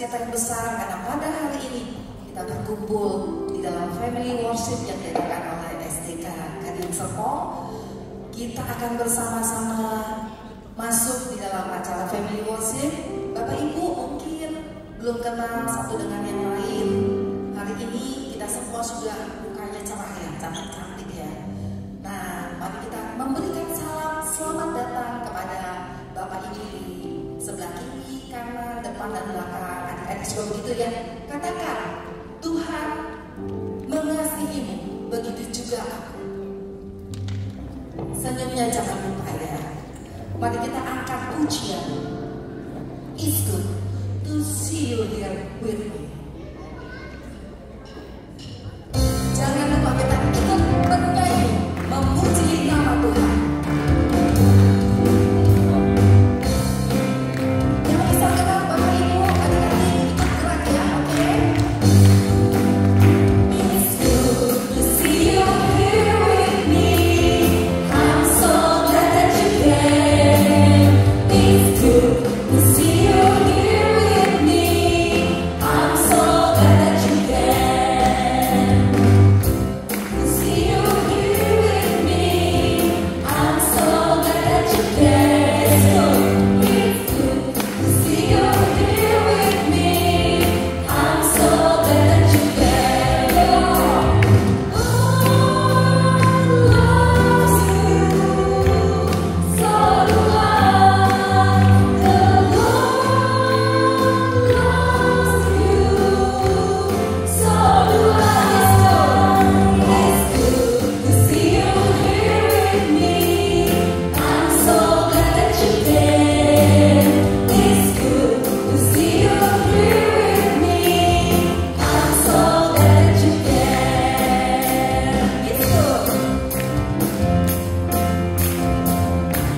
sukacita yang besar karena pada hari ini kita berkumpul di dalam family worship yang diadakan oleh SDK Kadin Serpong. Kita akan bersama-sama masuk di dalam acara family worship. Bapak Ibu mungkin belum kenal satu dengan yang lain. Hari ini kita semua sudah mukanya cerah ya, cantik-cantik ya. Nah, mari kita memberikan salam selamat datang kepada Bapak Ibu di sebelah kiri, kanan, depan dan belakang. Adik-adik juga begitu ya. Katakan, Tuhan mengasihimu, begitu juga aku. Senyumnya jangan lupa ya. Mari kita angkat pujian. It's good to see you here with me. Jangan lupa kita ikut bernyanyi memuji nama Tuhan. Yang bisa kenal Bapak Ibu, adik-adik ikut gerak ya, oke? It's good to see you here with me. I'm so glad that you came. It's good to see you here with me. I'm so glad that you came. To see you here with me. I'm so glad that you came. It's good to see you here with me. I'm so glad that you came. Oh, loves you. So do I. The Lord loves you. So do I. It's good to see you here with me. I'm so glad that you came. It's good to see you here with me. I'm so glad that you came. It's good.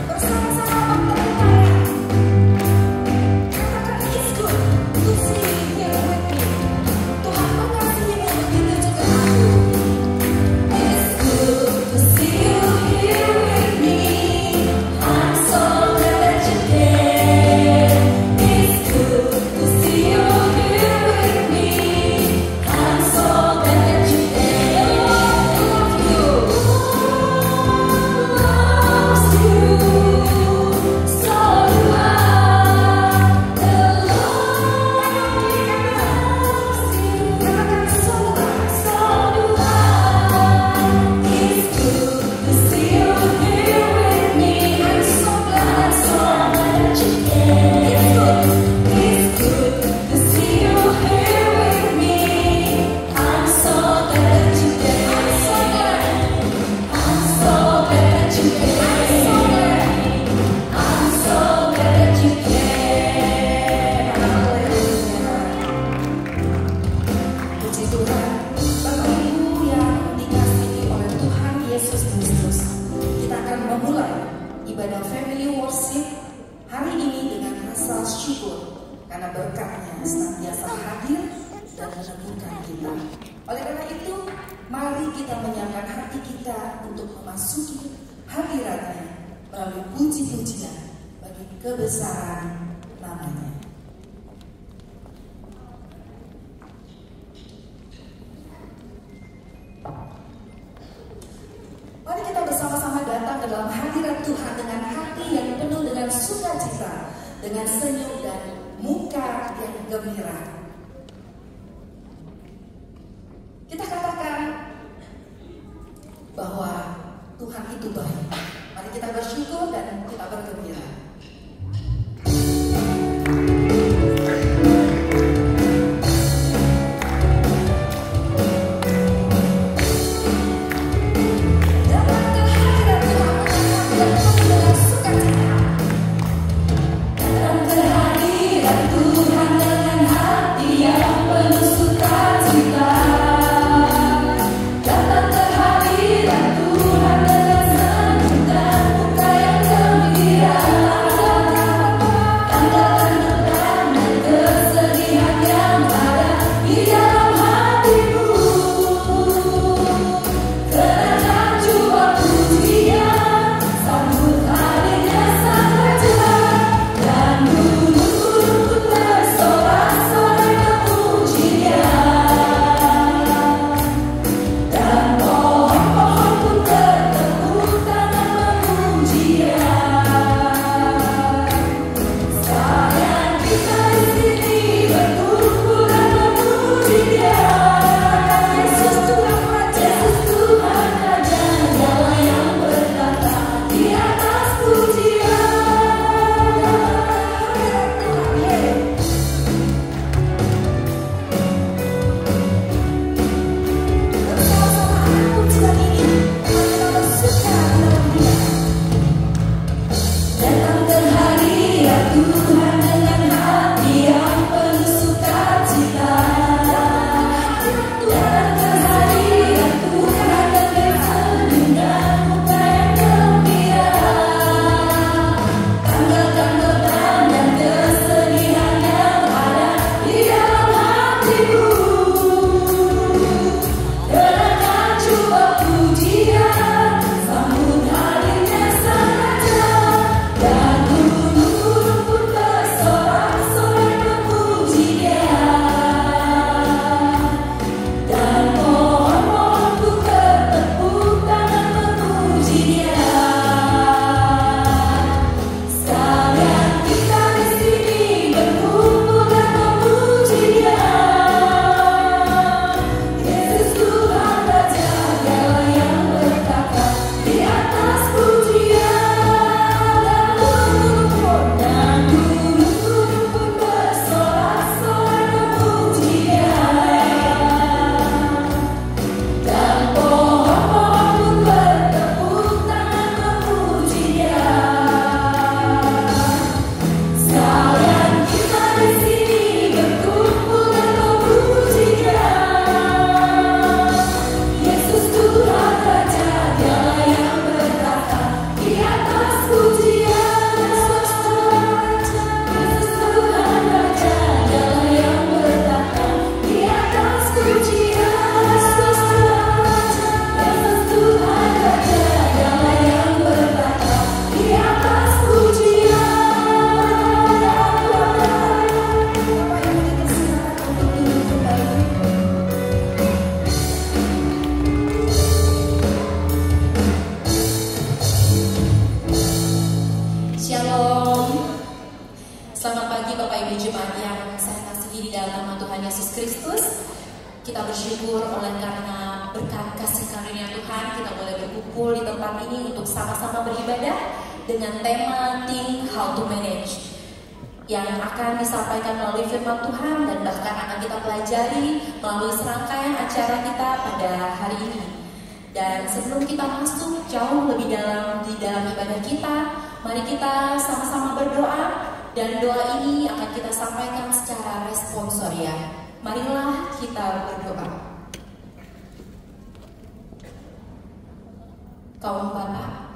Bersama-sama katakan it's good to see you here with me. Tuhan mengasihimu begitu juga aku. It's good to see you here with me. I'm so glad that you came. It's good to see you here with me. I'm so glad that you came. Love you. Loves you. So do I. The Lord loves you. Katakan so do I. So do I. It's good to see you here with me. I'm so glad that you came. It's good to see you here with me. I'm so glad that you came. I'm so glad that you came. I'm so glad that you came. Puji Tuhan, Bapak Ibu yang dikasihi oleh Tuhan Yesus Kristus. Kita akan memulai ibadah family worship hari ini dengan rasa syukur karena berkatnya senantiasa hadir dan meneguhkan kita. Oleh karena itu, mari kita menyiapkan hati kita untuk memasuki hadiratnya melalui puji-pujian bagi kebesaran namanya. Mari kita bersama-sama datang ke dalam hadirat Tuhan dengan hati yang penuh dengan sukacita, dengan senyum dan muka yang gembira. Kita katakan bahwa Tuhan itu baik. Mari kita bersyukur dan kita bergembira. Datang ke hadirat Tuhan dengan hati yang penuh dengan sukacita. Datang ke hadirat Tuhan dengan hati mengasihi di dalam nama Tuhan Yesus Kristus. Kita bersyukur oleh karena berkat kasih karunia Tuhan kita boleh berkumpul di tempat ini untuk sama-sama beribadah dengan tema Think How to Manage yang akan disampaikan melalui firman Tuhan dan bahkan akan kita pelajari melalui serangkaian acara kita pada hari ini. Dan sebelum kita masuk jauh lebih dalam di dalam ibadah kita, mari kita sama-sama berdoa. Dan doa ini akan kita sampaikan secara responsorial. Marilah kita berdoa. Kaum Bapa,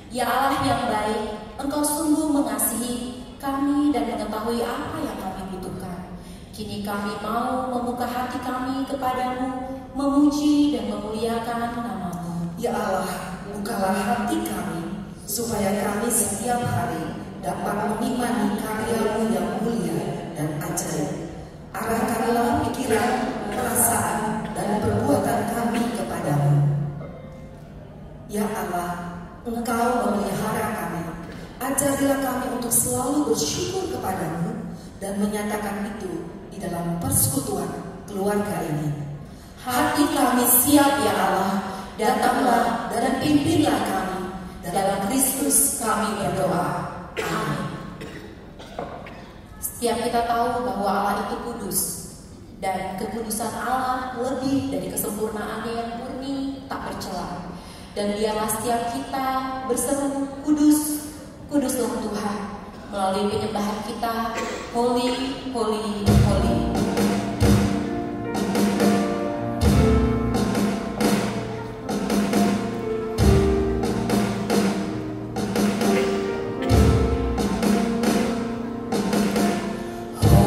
ya Allah yang baik, Engkau sungguh mengasihi kami dan mengetahui apa yang kami butuhkan. Kini kami mau membuka hati kami kepadamu, memuji dan memuliakan nama-Mu. Ya Allah, bukalah hati kami supaya kami setiap hari dapat mengimani karya-Mu yang mulia dan ajaib. Arahkanlah pikiran, perasaan, dan perbuatan kami kepadamu. Ya Allah, Engkau memelihara kami. Ajarilah kami untuk selalu bersyukur kepadamu dan menyatakan itu di dalam persekutuan keluarga ini. Hati kami siap ya Allah, datanglah dan pimpinlah kami. Dalam Kristus kami berdoa. Amin. Setiap kita tahu bahwa Allah itu kudus, dan kekudusan Allah lebih dari kesempurnaannya yang murni tak bercela. Dan biarlah setiap kita berseru kudus, kuduslah Tuhan melalui penyembahan kita, Holy, Holy, Holy.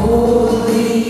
Holy,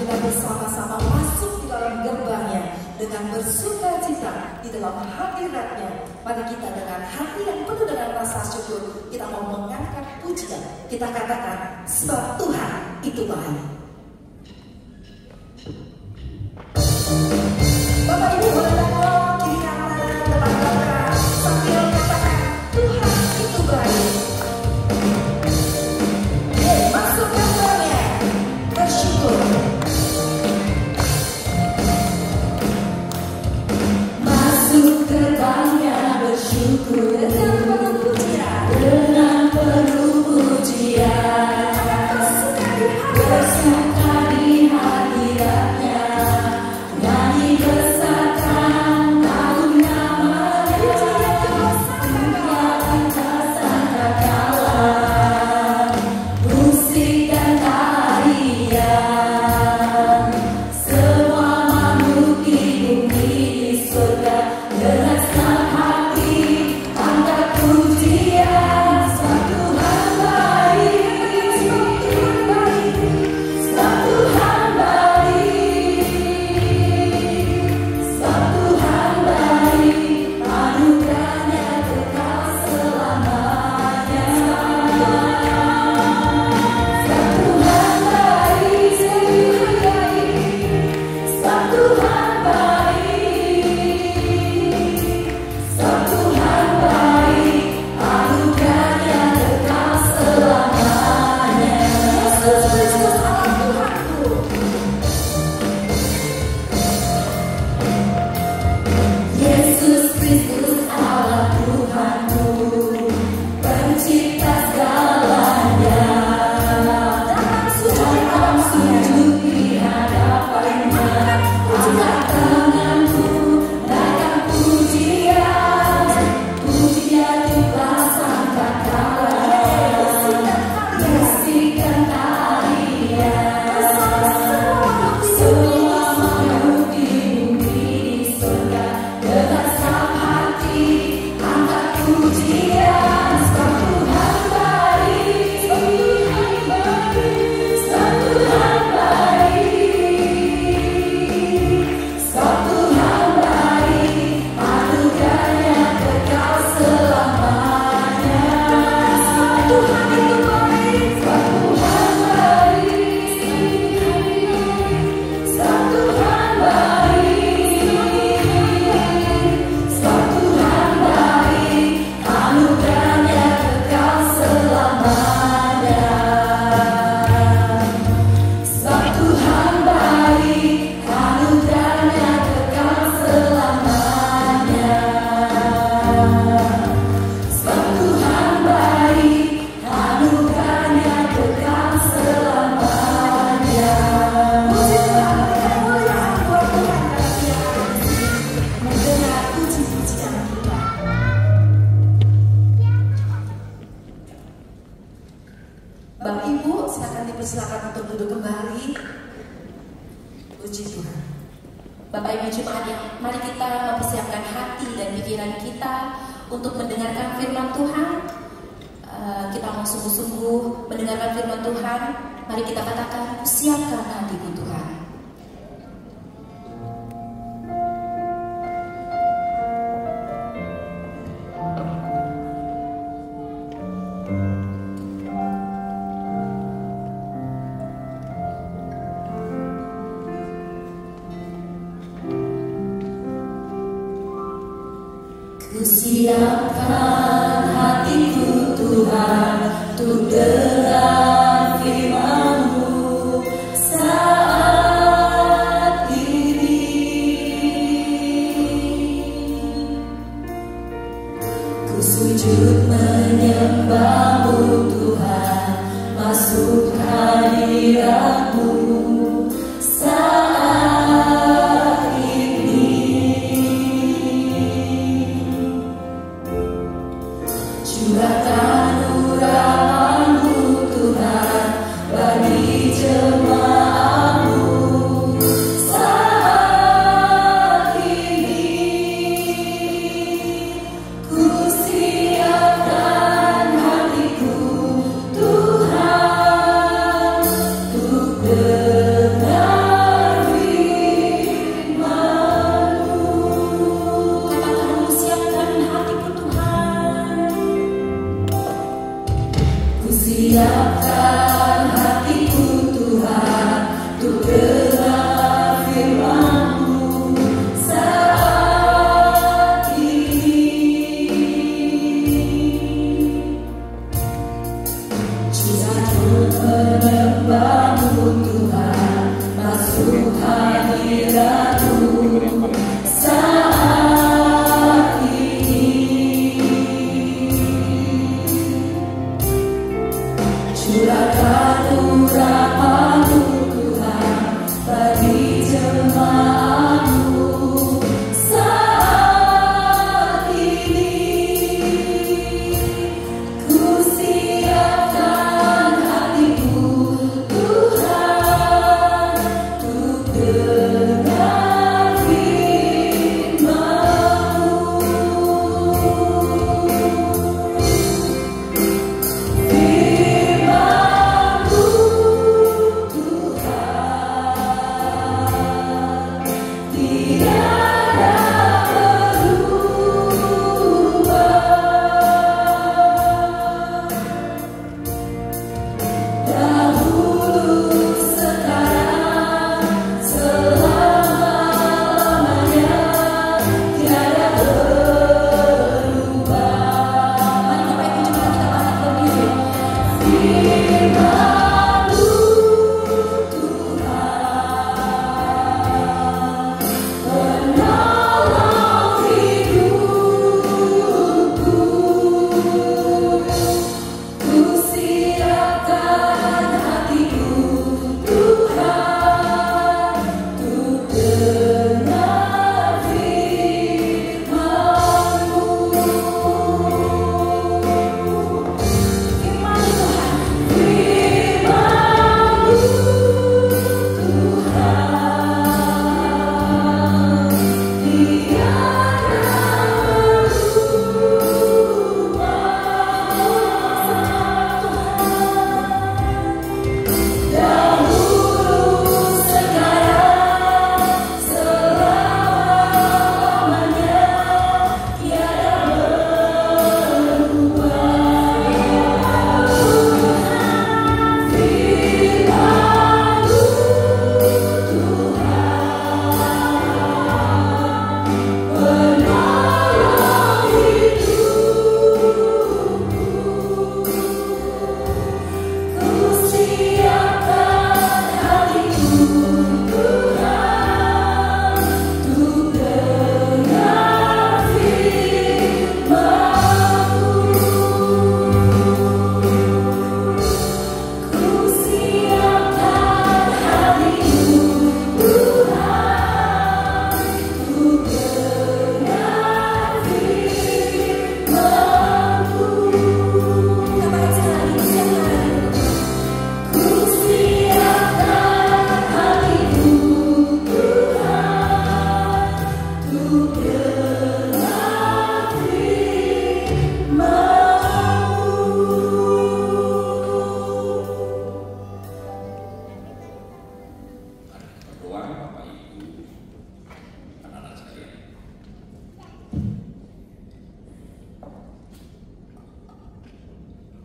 kita bersama-sama masuk di dalam gerbangnya dengan bersuka cita di dalam hadiratnya. Mari kita dengan hati yang penuh dengan rasa syukur, kita mau mengangkat pujian. Kita katakan, sebab Tuhan itu baik. Bapak Ibu boleh tengok kiri kanan depan belakang sambil katakan, Tuhan itu baik. Masuk gerbangnya, bersyukur. Masuk gerbangnya, bersyukur dengan penuh pujian, dengan penuh pujian. Bersuka di hadiratnya, nyanyi besarkan agung namanya. Tuhan tak sangkakala, musik dan tarian, semua makhluk di bumi di surga dengan senang hati angkat pujian. Sebab Tuhan baik, sebab Tuhan baik, sebab Tuhan baik, anugerahnya kekal selamanya. Sebab Tuhan baik, sebab Tuhan baik, sebab Tuhan baik, anugerahnya kekal selamanya. Yesus Kristus Allah Tuhanku. Yesus Kristus Allah Tuhanku, pencipta segalanya. Datang sujud di hadapannya, angkat tanganku, naikkan pujian, pujian juga sangkakala, bersihkan tarian, semua makhluk di bumi di surga dengan senang hati angkat pujian. Sebab Tuhan baik, sebab Tuhan baik, sebab Tuhan baik, anugerahnya kekal selamanya. Sebab Tuhan itu baik, sebab Tuhan baik, sebab Tuhan baik, sebab Tuhan baik, anugerahnya kekal selamanya. Sebab Tuhan baik, anugerahnya kekal selamanya. Sebab Tuhan baik, anugerahnya kekal selamanya. Puji Tuhan, berikan kemuliaan buat Tuhan karena Dia ada di sini mendengar puji-pujian kita. Bapak Ibu, silakan dipersilakan untuk duduk kembali. Puji Tuhan. Bapak Ibu Jemaat, mari kita mempersiapkan hati dan pikiran kita untuk mendengarkan firman Tuhan. Kita mau sungguh-sungguh mendengarkan firman Tuhan. Mari kita katakan, siapkan hatiku Tuhan. Kusiapkan hatiku Tuhan untuk dengar firman-Mu saat ini. Ku sujud menyembah-Mu Tuhan, masuk hadirat-Mu saat ini.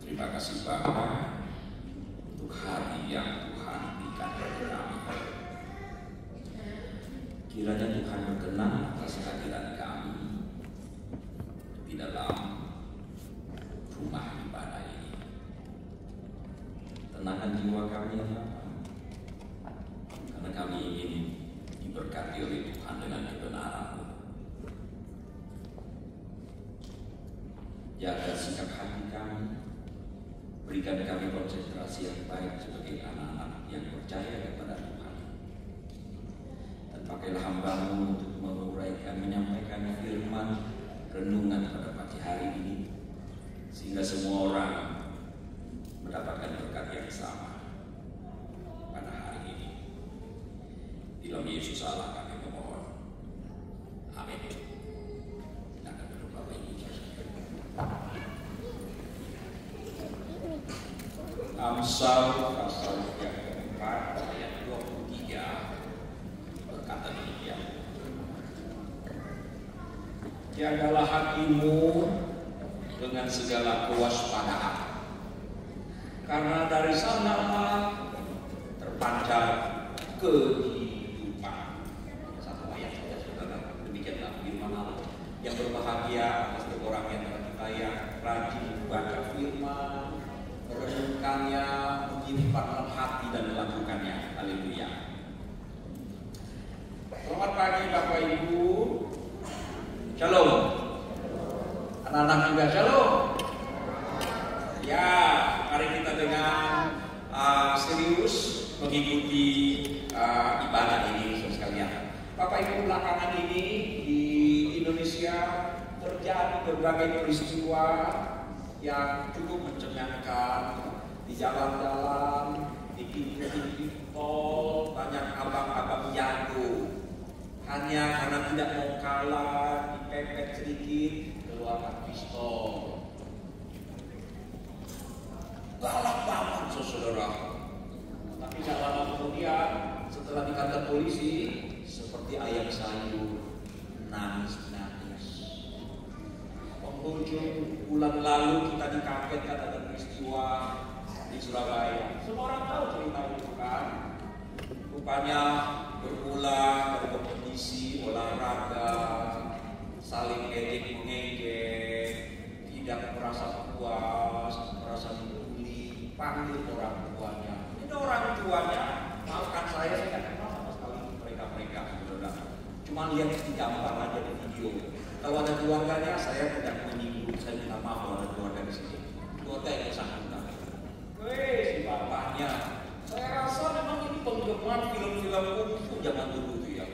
Terima kasih Bapa untuk hari yang Tuhan berikan kepada kami. Kiranya Tuhan berkenan atas kehadiran kami di dalam rumah ibadah ini. Tenangkan jiwa kami ya Bapa, karena kami ingin diberkati oleh Tuhan dengan kebenaran-Mu. Jaga sikap hati kami, berikan kami konsentrasi yang baik sebagai anak-anak yang percaya kepada Tuhan. Dan pakailah hamba-Mu untuk menguraikan, menyampaikan firman renungan pada pagi hari ini, sehingga semua orang mendapatkan berkat yang sama pada hari ini. Di dalam Yesus Allah kami memohon. Amin. Kita akan berdoa ini. Amsal pasal yang keempat ayat 23 berkata demikian. Jagalah hatimu dengan segala kewaspadaan, karena dari sanalah terpancar kehidupan. Satu ayat saja saudara, demikianlah firman Allah. Yang berbahagia atas orang yang terpercaya, rajin membaca firman, merenungkannya, menyimpan dalam hati dan melakukannya. Haleluya. ibadah ini, saudara sekalian. Bapak Ibu, belakangan ini di Indonesia terjadi berbagai peristiwa yang cukup mencengangkan di jalan-jalan, di pintu-pintu tol, banyak abang-abang jago hanya karena tidak mau kalah, dipepet sedikit, keluarkan pistol. Galak banget, saudara. Tapi tidak lama kemudian, setelah di kantor polisi, seperti ayam sayur, nangis-nangis. Penghujung bulan lalu kita dikagetkan ada peristiwa di Surabaya. Semua orang tahu cerita itu kan. Rupanya bermula dari kompetisi olahraga, saling ejek-mengejek, tidak merasa puas, merasa dibully, panggil orang tuanya. Ini orang tuanya, maafkan saya tidak kenal sama sekali mereka, saudara. Cuma lihat di gambar aja di video. Kalau ada keluarganya, saya tidak menyinggung, saya minta maaf kalau ada keluarga di sini. Keluarga yang bersangkutan. Si bapaknya, saya rasa memang ini penggemar film-film kungfu zaman dulu itu ya.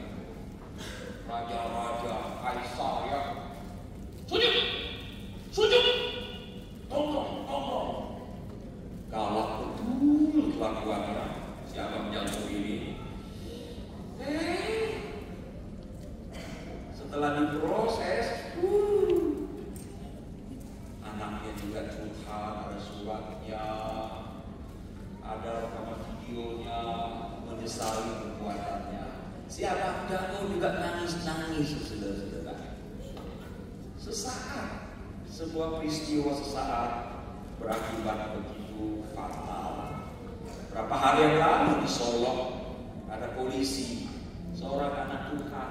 Raja-raja, kaisar ya. Sujud, tolong. Galak betul kelakuannya si abang jago ini. Setelah diproses, anaknya juga curhat, ada suratnya, ada rekaman videonya, menyesali perbuatannya. Si abang jago juga nangis-nangis, saudara-saudara. Sesaat, sebuah peristiwa sesaat berakibat begitu fatal. Berapa hari yang lalu di Solo ada polisi, seorang anak Tuhan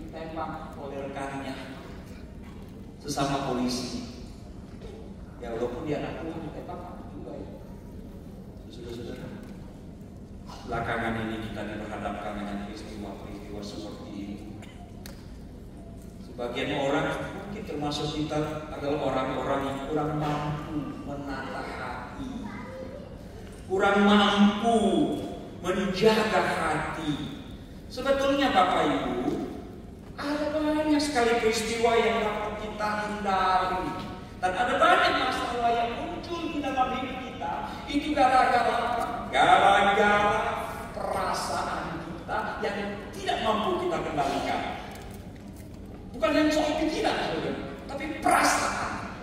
ditembak oleh rekannya, sesama polisi. Ya walaupun dia anak Tuhan ditembak juga ya. Saudara-saudara, belakangan ini kita diperhadapkan dengan peristiwa-peristiwa seperti ini. Sebagian orang, mungkin termasuk kita, adalah orang-orang yang kurang mampu menata hati, kurang mampu menjaga hati. Sebetulnya Bapak Ibu, ada banyak sekali peristiwa yang dapat kita hindari, dan ada banyak masalah yang muncul di dalam hidup kita. Itu gara-gara perasaan kita yang tidak mampu kita kendalikan. Bukan yang soal pikiran, tapi perasaan.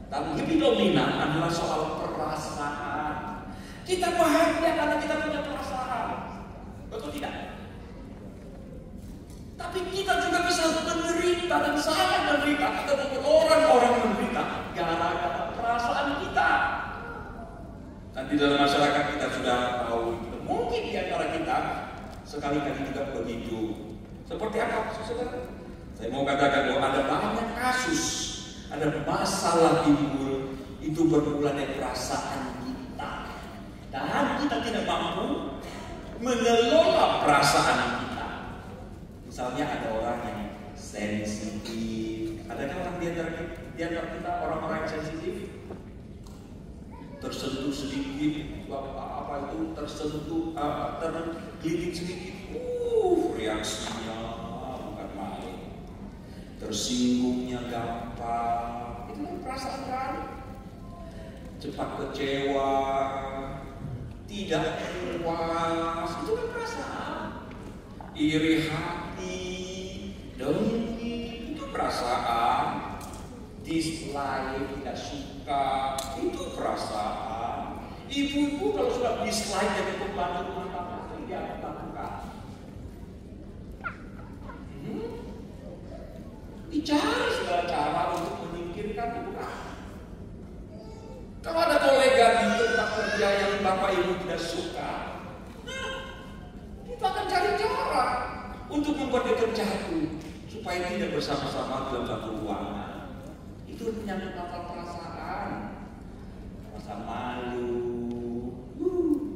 Dan lebih dominan adalah soal perasaan. Kita bahagia karena kita punya perasaan, betul tidak? Tapi kita juga bisa menderita dan sangat menderita. Kita bukan orang-orang menderita gara-gara perasaan kita. Dan di dalam masyarakat kita sudah tahu, mungkin di antara kita sekali-kali juga begitu. Seperti apa, saudara? Saya mau katakan bahwa ada banyak kasus, ada masalah timbul, itu bermula dari perasaan kita. Dan kita tidak mampu mengelola perasaan kita. Misalnya ada orang yang sensitif. Adakah orang di antara kita orang-orang yang sensitif? Tersentuh sedikit, tersentuh, tergelitik sedikit, reaksinya bukan main. Tersinggungnya gampang, itu kan perasaan kan? Cepat kecewa, tidak puas, itu kan perasaan. Iri hati, dengki, itu perasaan. Dislike, tidak suka, itu perasaan. Ibu-ibu kalau sudah dislike dari pembantu rumah tangga, dia akan lakukan. Dicari segala cara untuk menyingkirkan itu kan. Kalau ada kolega di tempat kerja yang Bapak Ibu tidak suka, kita akan cari cara untuk membuat dia terjatuh supaya tidak bersama-sama dalam satu ruangan. Itu menyangkut masalah perasaan, rasa malu.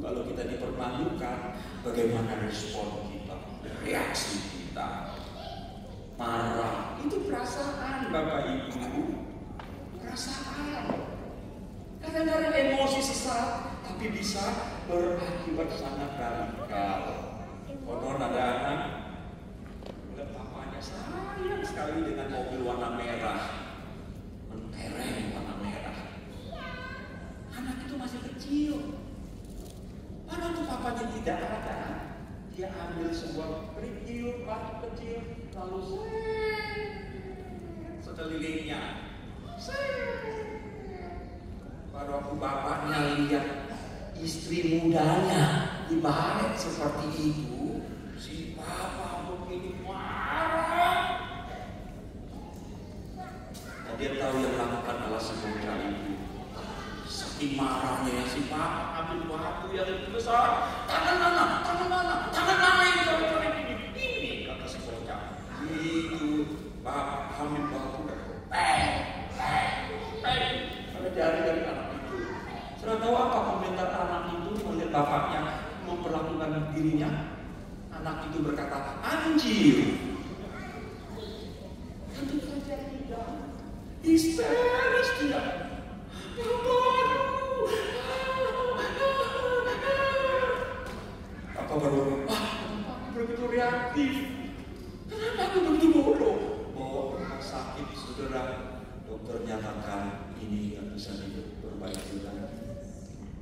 Kalau kita dipermalukan, bagaimana respon kita, reaksi kita? Marah, itu perasaan Bapak Ibu, perasaan. Kadang-kadang emosi sesaat, tapi bisa berakibat sangat radikal. Konon ada anak melihat papanya sayang sekali dengan mobil warna merah, mentereng warna merah. Anak itu masih kecil. Pada waktu papanya tidak ada, dia ambil sebuah kerikil batu kecil, lalu sekelilingnya. Pada waktu bapaknya lihat istri mudanya dibalik seperti itu, si papa begini marah. Dan dia tahu yang melakukan adalah si bocah itu. Saking marahnya si papa ambil batu yang lebih besar. Tangan mana yang coret-coret ini, kata si bocah. Itu papa ambil batu dan ada jari dari anak itu. Sudah tahu apa komentar anak itu melihat bapaknya memperlakukan dirinya? Anak itu berkata, anjir. Tentu saja tidak. Histeris dia. Apa baru? Begitu reaktif. Kenapa aku begitu bodoh? Bawa ke rumah sakit, saudara. Dokter nyatakan ini nggak bisa diperbaiki lagi.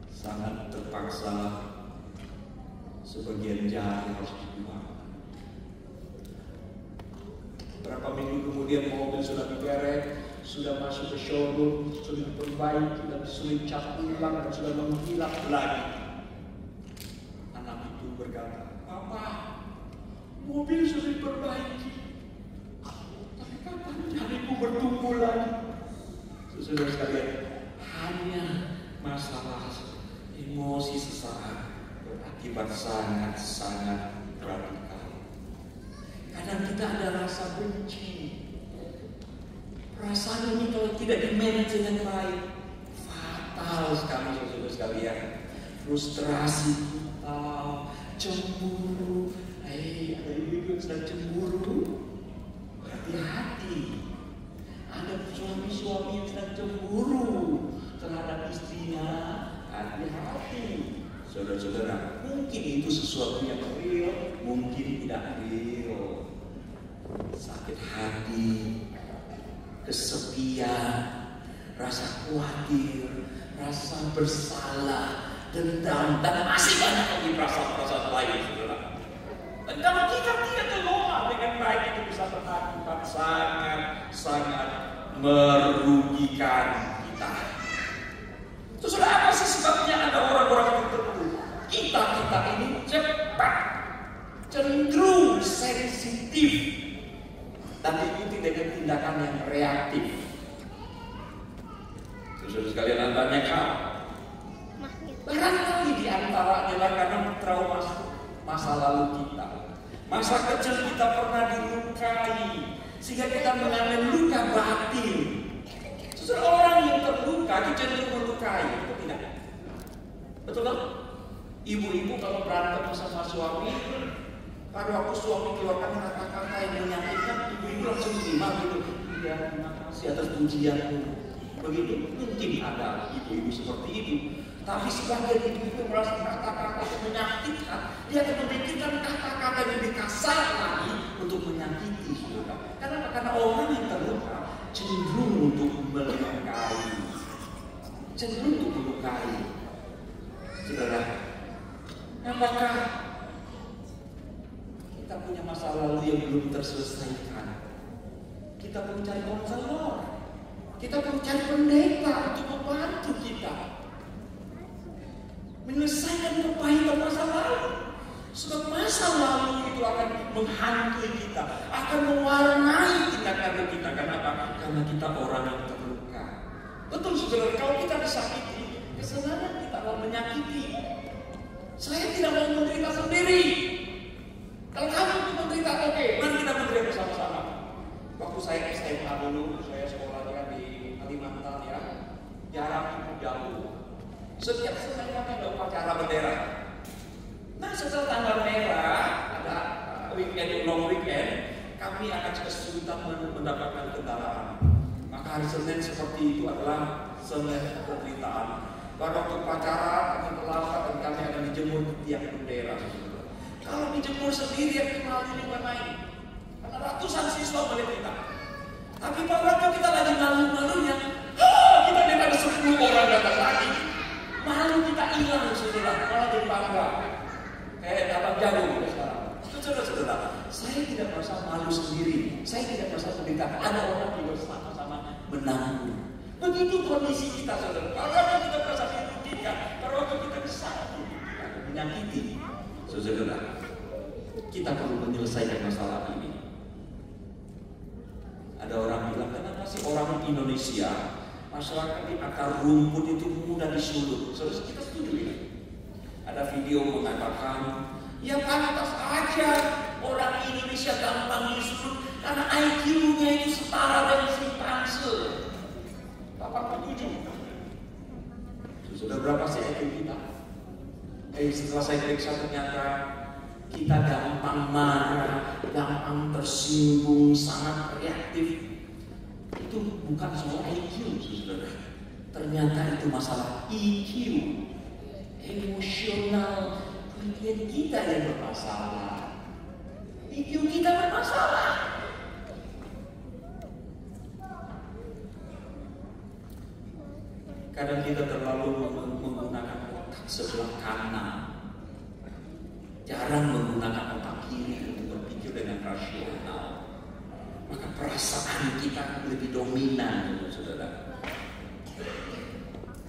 Sangat terpaksa, sebagian jari harus dibuang. Berapa minggu kemudian mobil sudah dikerek, sudah masuk ke showroom, sudah diperbaiki, dan sudah cat ulang dan sudah menghilang lagi. Anak itu berkata, Papa, mobil sudah diperbaiki, tapi kapan jariku bertumbuh lagi? Saudara sekalian, hanya masalah emosi sesaat berakibat sangat-sangat radikal. Kadang kita ada rasa benci. Perasaan ini kalau tidak di-manage dengan baik, fatal sekali saudara sekalian. Frustrasi kita, cemburu. Ada ibu yang sedang cemburu. Hati-hati. Ada suami-suami yang sedang cemburu terhadap istrinya. Hati-hati. Saudara-saudara, mungkin itu sesuatu yang real, mungkin tidak real. Sakit hati, kesepian, rasa khawatir, rasa bersalah, dendam, dan masih banyak lagi perasaan-perasaan lain, saudara. Dan kalau kita tidak kelola dengan baik, itu bisa berakibat sangat merugikan kita. Terus apa sih sebabnya ada orang-orang tertentu? Kita ini cepat, cenderung sensitif, dan diikuti dengan tindakan yang reaktif. Saudara sekalian, banyak hal. Barangkali di antaranya adalah karena trauma masa lalu kita. Masa kecil kita pernah dilukai, sehingga kita mengalami luka batin. Seorang yang terluka itu cenderung melukai, betul tidak? Betul kan? Ibu-ibu kalau berantem sama suami, pada waktu suami keluarkan kata-kata yang menyakitkan, ibu-ibu langsung terima gitu. Ya, terima kasih atas pujianmu. Begitu, mungkin ada ibu-ibu seperti itu. Tapi sebagian ibu-ibu merasa kata-kata yang menyakitkan, dia akan memikirkan kata-kata yang lebih kasar lagi untuk menyakiti saudara. Karena orang yang terluka cenderung untuk melukai, saudara. Apakah kita punya masa lalu yang belum terselesaikan? Kita perlu cari konselor, kita perlu cari pendeta untuk membantu kita menyelesaikan kepahitan masa lalu. Sebab masa lalu itu akan menghantui kita, akan mewarnai tindakan kita. Kenapa? Karena kita orang yang terluka. Betul saudara, kalau kita disakiti, kesenangan kita akan menyakiti. Saya tidak mau menderita sendiri. Kalau kamu menderita, oke, mari kita menderita bersama-sama. Waktu saya SMA dulu, saya sekolahnya di Kalimantan ya, jarak cukup jauh. Setiap Senin kami ada upacara bendera. Nah, setelah tanggal merah, ada weekend, long weekend, kami akan kesulitan mendapatkan kendaraan. Maka hari Senin seperti itu adalah Senin penderitaan. Pada waktu pacaran kami terlambat dan kami akan dijemur di tiap bendera. Kalau dijemur sendiri yang malu juga main. Karena ratusan siswa melihat kita. Tapi pada waktu kita lagi malu-malunya, kita lihat ada 10 orang datang lagi. Malu kita hilang, saudara. Malah jadi bangga. Kayak abang jago kita sekarang. Saudara-saudara, saya tidak merasa malu sendiri. Saya tidak merasa menderita. Ada orang juga sama-sama menanggung. Begitu kondisi kita, saudara. Kalau kita merasa dirugikan, kalau kita disakiti, menyakiti, saudara, kita perlu menyelesaikan masalah ini. Ada orang bilang, kenapa sih orang Indonesia masyarakat di akar rumput itu mudah disulut? Saudara, kita setuju ya? Ada video mengatakan, ya pantas aja orang Indonesia gampang disulut karena IQ-nya itu setara dengan simpanse. Bapak setuju? Sudah berapa sih IQ kita? Setelah saya periksa ternyata kita gampang marah, gampang tersinggung, sangat reaktif. Itu bukan soal IQ, saudara. Ternyata itu masalah EQ, emosional kita yang bermasalah. EQ kita bermasalah. Kadang kita terlalu menggunakan otak sebelah kanan, jarang menggunakan otak kiri untuk berpikir dengan rasional. Maka perasaan kita lebih dominan, saudara.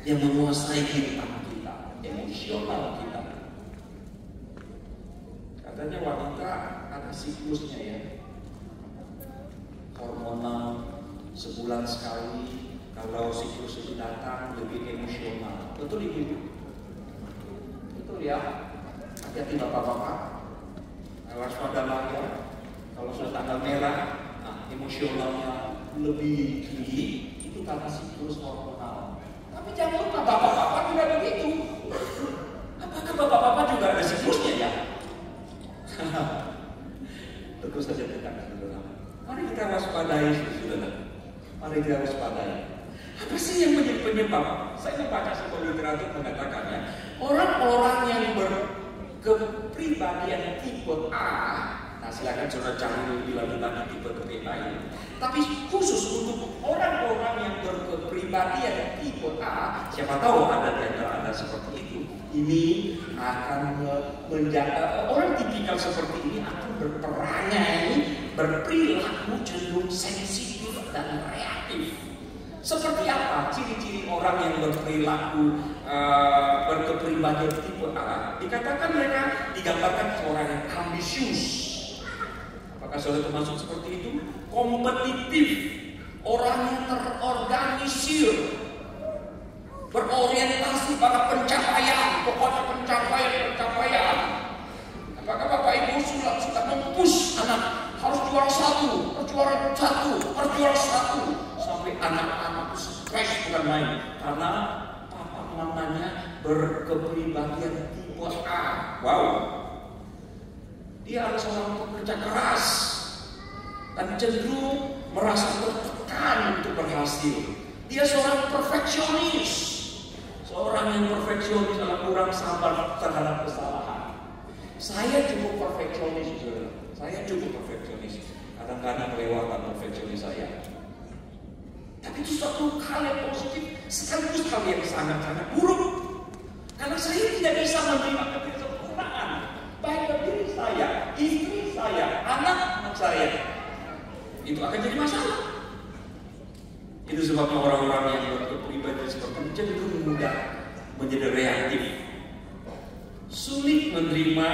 Yang menguasai kehidupan kita, emosional kita. Katanya wanita ada siklusnya ya, hormonal sebulan sekali. Kalau siklus itu datang lebih emosional, betul ibu? Betul ya. Hati-hati bapak-bapak, waspadalah ya. Kalau sudah tanggal merah, emosionalnya lebih tinggi, itu karena siklus hormonal. Tapi jangan lupa bapak-bapak juga begitu. Apakah bapak-bapak juga ada siklusnya ya? Terus saja kita saudara. Mari kita waspadai, saudara. Mari kita waspadai. Apa sih yang menjadi penyebab? Saya membaca sebuah literatur mengatakannya, orang-orang yang berkepribadian tipe A. Nah, silakan saudara cari lebih tipe lain. Tapi khusus untuk orang-orang yang berkepribadian tipe A, siapa tahu ada di antara Anda seperti itu. Ini akan menjaga orang tipikal seperti ini akan berperangai, berperilaku cenderung sensitif dan reaktif. Seperti apa ciri-ciri orang yang berperilaku berkepribadian tipe A? Dikatakan mereka digambarkan seorang yang ambisius. Apakah saudara termasuk seperti itu? Kompetitif, orang yang terorganisir, berorientasi pada pencapaian, pokoknya pencapaian. Apakah Bapak Ibu suka mempush anak harus juara satu, perjuara satu, sampai anak-anak stres bukan main karena papa mamanya berkepribadian tipe A. Wow, dia adalah seorang pekerja keras dan cenderung merasa tertekan untuk berhasil. Dia seorang perfeksionis. Seorang yang perfeksionis adalah kurang sabar terhadap kesalahan. Saya cukup perfeksionis, saudara. Saya cukup perfeksionis. Kadang-kadang melewatkan perfeksionis saya. Tapi itu suatu hal yang positif, sekaligus hal yang sangat-sangat buruk. Karena saya tidak bisa menerima ketidaksempurnaan, baik dari diri saya, istri saya, anak-anak saya. Itu akan jadi masalah. Itu sebabnya orang-orang yang berkepribadian seperti itu cenderung mudah menjadi reaktif, sulit menerima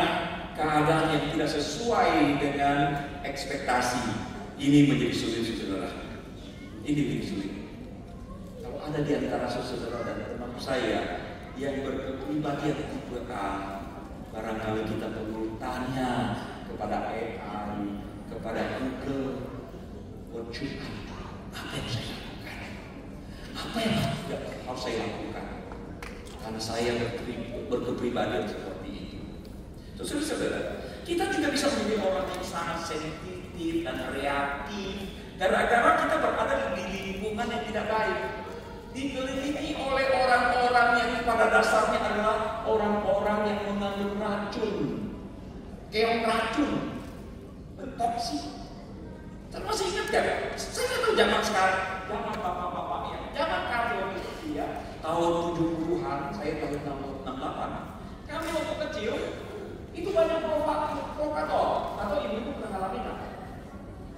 keadaan yang tidak sesuai dengan ekspektasi. Ini menjadi sulit, saudara. Ini menjadi sulit. Kalau ada di antara saudara dan teman saya yang berkepribadian tipe A, barangkali kita perlu tanya kepada AI, kepada Google, apa yang saya lakukan? Apa yang harus saya lakukan? Karena saya berkepribadian seperti itu. Saudara-saudara, kita juga bisa menjadi orang yang sangat sensitif dan reaktif gara-gara kita berada di lingkungan yang tidak baik, dikelilingi oleh orang-orang yang pada dasarnya adalah orang-orang yang mengandung racun, keong racun, toksik. Masih ingat gak? Saya nggak tahu zaman sekarang, zaman bapak-bapak ya, zaman kami waktu kecil ya, tahun 70-an, saya tahun 68. Kami waktu kecil itu banyak provokator atau ibu pernah ngalamin nggak?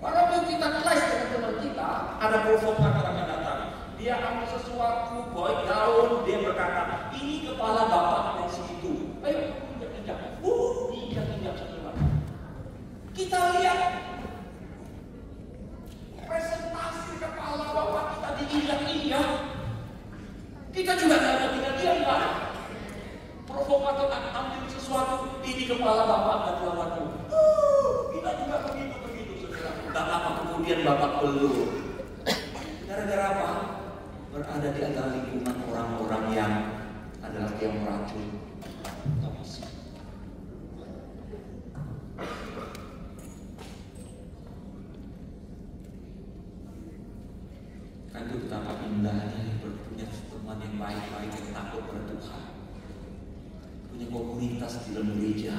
Walaupun kita kelas dengan teman kita, ada provokator yang datang. Dia ambil sesuatu, boy daun, dia berkata, ini kepala bapak yang segitu. Ayo, injak-injak. Injak-injak semua. Kita lihat presentasi kepala bapak kita diinjak-injak. Kita juga nggak ada tinggal diam kan? Provokator ambil sesuatu, ini kepala bapak dan lawanmu. Kita juga begitu saudara. Tak lama kemudian bapak pelur. Gara-gara apa? Berada di antara lingkungan orang-orang yang adalah keong racun. Kan itu betapa indahnya punya teman yang baik-baik yang takut pada Tuhan. Punya komunitas di dalam gereja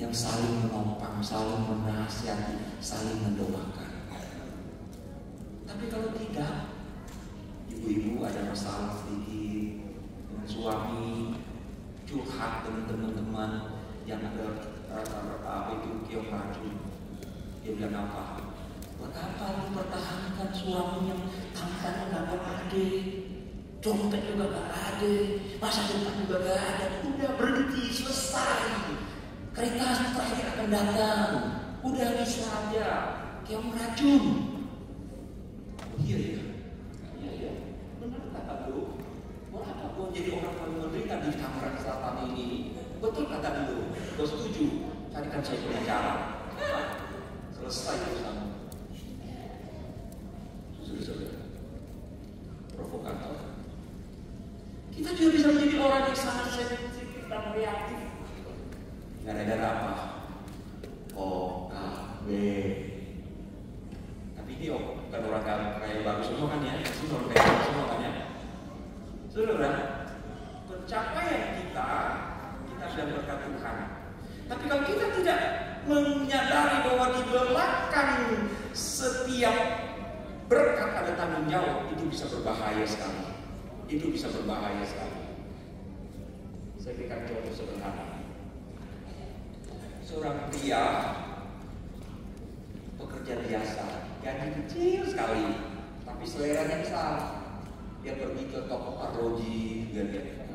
yang saling menopang, saling menasihati, saling mendoakan. Tapi kalau tidak, ibu-ibu ada masalah sedikit dengan suami, curhat dengan teman-teman yang ada apa itu keong racun. Dia bilang apa? Buat apa lu pertahankan suami yang tampannya gak ada, dompet juga gak ada, masa depan juga gak ada? Udah berhenti, selesai. Kereta terakhir akan datang. Udah bisa aja. Keong racun. Iya ya. Iya. Benar kata dulu. Kenapa gua jadi orang paling menderita di Tangerang Selatan ini? Betul kata dulu. Gua setuju. Carikan saya punya cara. Selesai urusan. Saudara-saudara, provokator. Kita juga bisa menjadi orang yang sangat sensitif dan reaktif. Gara-gara apa? OKB. Tapi ini bukan orang kaya bagus semua kan ya? Ini orang kaya bagus semua kan ya? Saudara, pencapaian kita sudah berkat Tuhan. Tapi kalau kita tidak menyadari bahwa di belakang setiap berkat ada tanggung jawab, itu bisa berbahaya sekali. Itu bisa berbahaya sekali. Saya berikan contoh sederhana. Seorang pria pekerja biasa, gaji kecil sekali, tapi seleranya besar. Dia pergi ke toko arloji, dia lihat,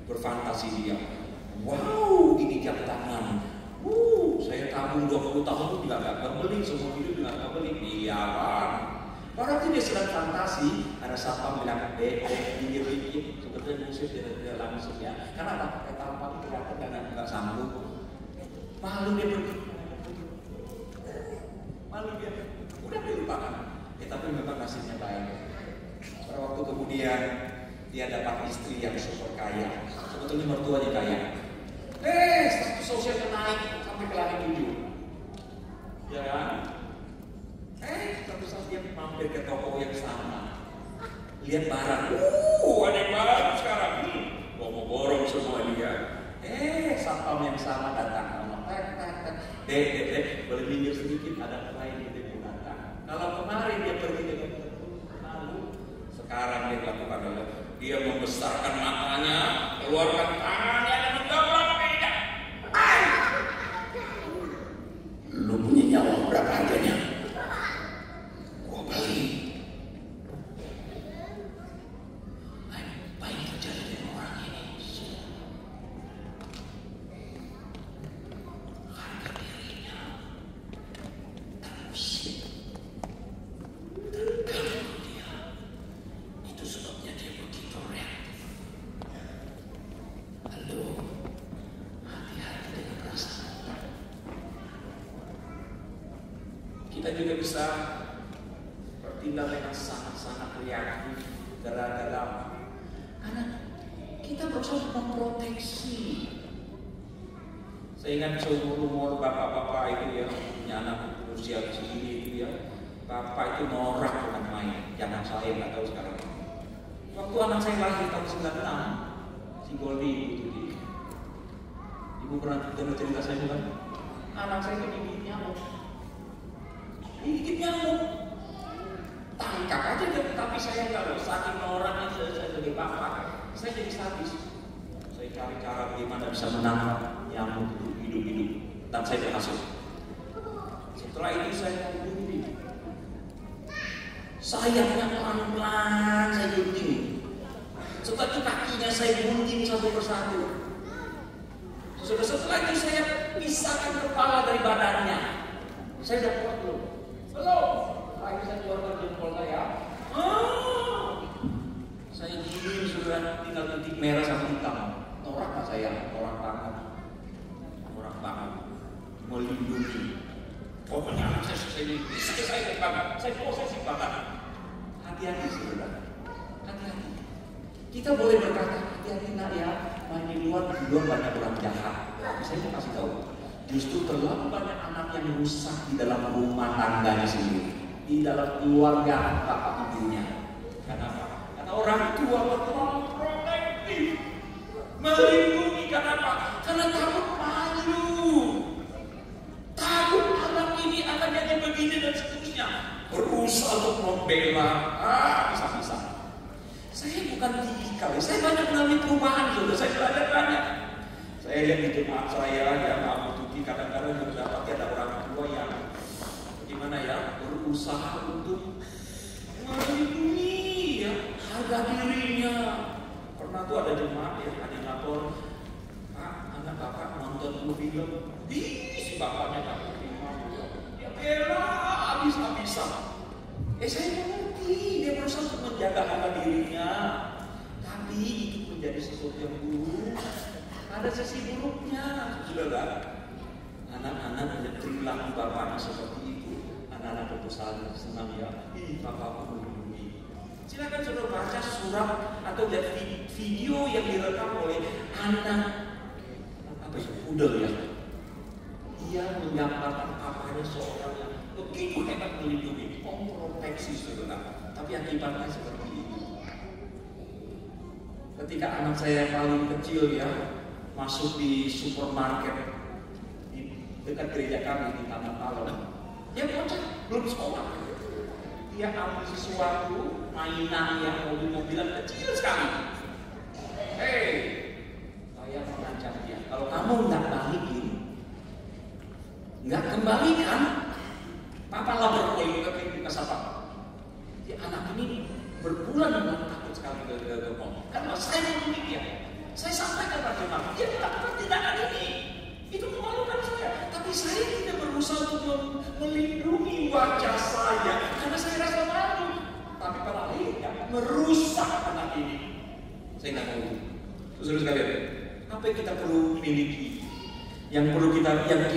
berfantasi dia. Wow, ini jam tangan. Saya tabung 20 tahun itu juga gak beli, semua hidup juga gak beli. Iya kan? Berarti dia sedang fantasi. Ada satpam bilang, dikit-dikit, sebetulnya musik dia langsung ya. Karena apa? Pakai tampang kelihatan karena nggak sanggup. Malu dia pergi. Malu dia. Udah dilupakan. Tapi memang nasibnya baik. Pada waktu kemudian dia dapat istri yang super kaya. Sebetulnya mertuanya kaya. Status sosialnya naik sampai ke langit 7. Ya kan? Satu saat dia mampir ke toko yang sama. Lihat barang. Ada yang baru sekarang. Mau borong semua dia. Satpam yang sama datang. Dek, boleh minggir sedikit, ada klien yang dia datang. Kalau kemarin dia pergi dengan malu, sekarang dia lakukan adalah dia membesarkan matanya, keluarkan tangannya dan menggaplak meja. Lu punya nyawa berapa harganya? Gua beli. Apa yang terjadi dengan orang ini? Harga dirinya terusik, terganggu dia. Itu sebabnya dia begitu reaktif. Lalu hati-hati dengan perasaan. Kita juga bisa bertindak dengan sangat-sangat reaktif dalam karena kita berusaha memproteksi. Saya ingat seumur bapak-bapak itu ya, punya anak usia segini itu ya, bapak itu norak bukan main. Jangan saya nggak tahu sekarang. Waktu anak saya lahir tahun 96, si Goldie itu ibu pernah dengar cerita saya bukan? Anak saya itu digigit nyamuk. Digigit nyamuk. Tangkap aja deh, tapi saya nggak mau saking orangnya saya sebagai bapak, saya jadi sadis. Saya cari cara bagaimana bisa menangkap nyamuk itu hidup-hidup, dan saya berhasil. Setelah itu saya gunting. Sayapnya pelan-pelan saya gunting. Setelah itu kakinya saya gunting satu persatu. Setelah itu saya pisahkan kepala dari badannya. Saya udah kuat belum? Belum. Lagi saya keluarkan jempol saya. Saya gini sudah tinggal titik merah sama hitam. Norak nggak saya? Norak banget. Norak banget. Melindungi. Pokoknya anak saya banget. Saya posesif banget. Hati-hati saudara. Hati-hati. Kita boleh berkata hati-hati nak ya. Main di luar banyak orang jahat. Saya mau kasih tahu. Justru terlalu banyak anak yang rusak di dalam rumah tangganya sendiri. Di dalam keluarga bapak ibunya. Kenapa? Karena orang tua terlalu protektif, melindungi. Kenapa? Karena takut malu, takut anak ini akan jadi begini dan seterusnya. Berusaha untuk membela, bisa-bisa. Saya bukan tipikal, saya banyak mengalami perubahan, saudara. Saya belajar banyak. Saya lihat di jemaat saya yang Abu Tuti kadang-kadang mendapati ada orang tua yang gimana ya, berusaha untuk melindungi ya harga dirinya. Pernah tuh ada jemaat ya, ada yang lapor, Pak, anak bapak nonton film, si bapaknya tak terima, ya bela habis-habisan. Saya mengerti dia berusaha untuk menjaga harga dirinya, tapi itu menjadi sesuatu yang buruk. Ada sisi buruknya, saudara. Anak-anak perilaku bapaknya seperti itu. Anak-anak perusahaan senang ya, bapakku melindungi. Silakan saudara baca surat atau lihat video yang direkam oleh anak pudel ya. Dia menggambarkan papanya seorang yang begitu hebat melindungi, memproteksi saudara. Tapi akibatnya seperti itu. Ketika anak saya paling kecil ya masuk di supermarket di dekat gereja kami di Taman Alon, dia bocah belum sekolah. Dia ambil sesuatu mainan yang mobil-mobilan kecil sekali. Saya mengancam dia, kalau kamu nggak balikin, nggak kembalikan, papa lapor ke siapa? Si anak ini berbulan-bulan takut sekali ke mall. Karena saya memiliki dia. Saya sampaikan pada jemaat, dia melakukan tindakan ini. Itu memalukan saya. Tapi saya tidak berusaha untuk melindungi wajah saya karena saya rasa malu. Tapi pada akhirnya merusak anak ini. Saya nggak mau. Saudara sekalian, apa yang kita perlu miliki? Yang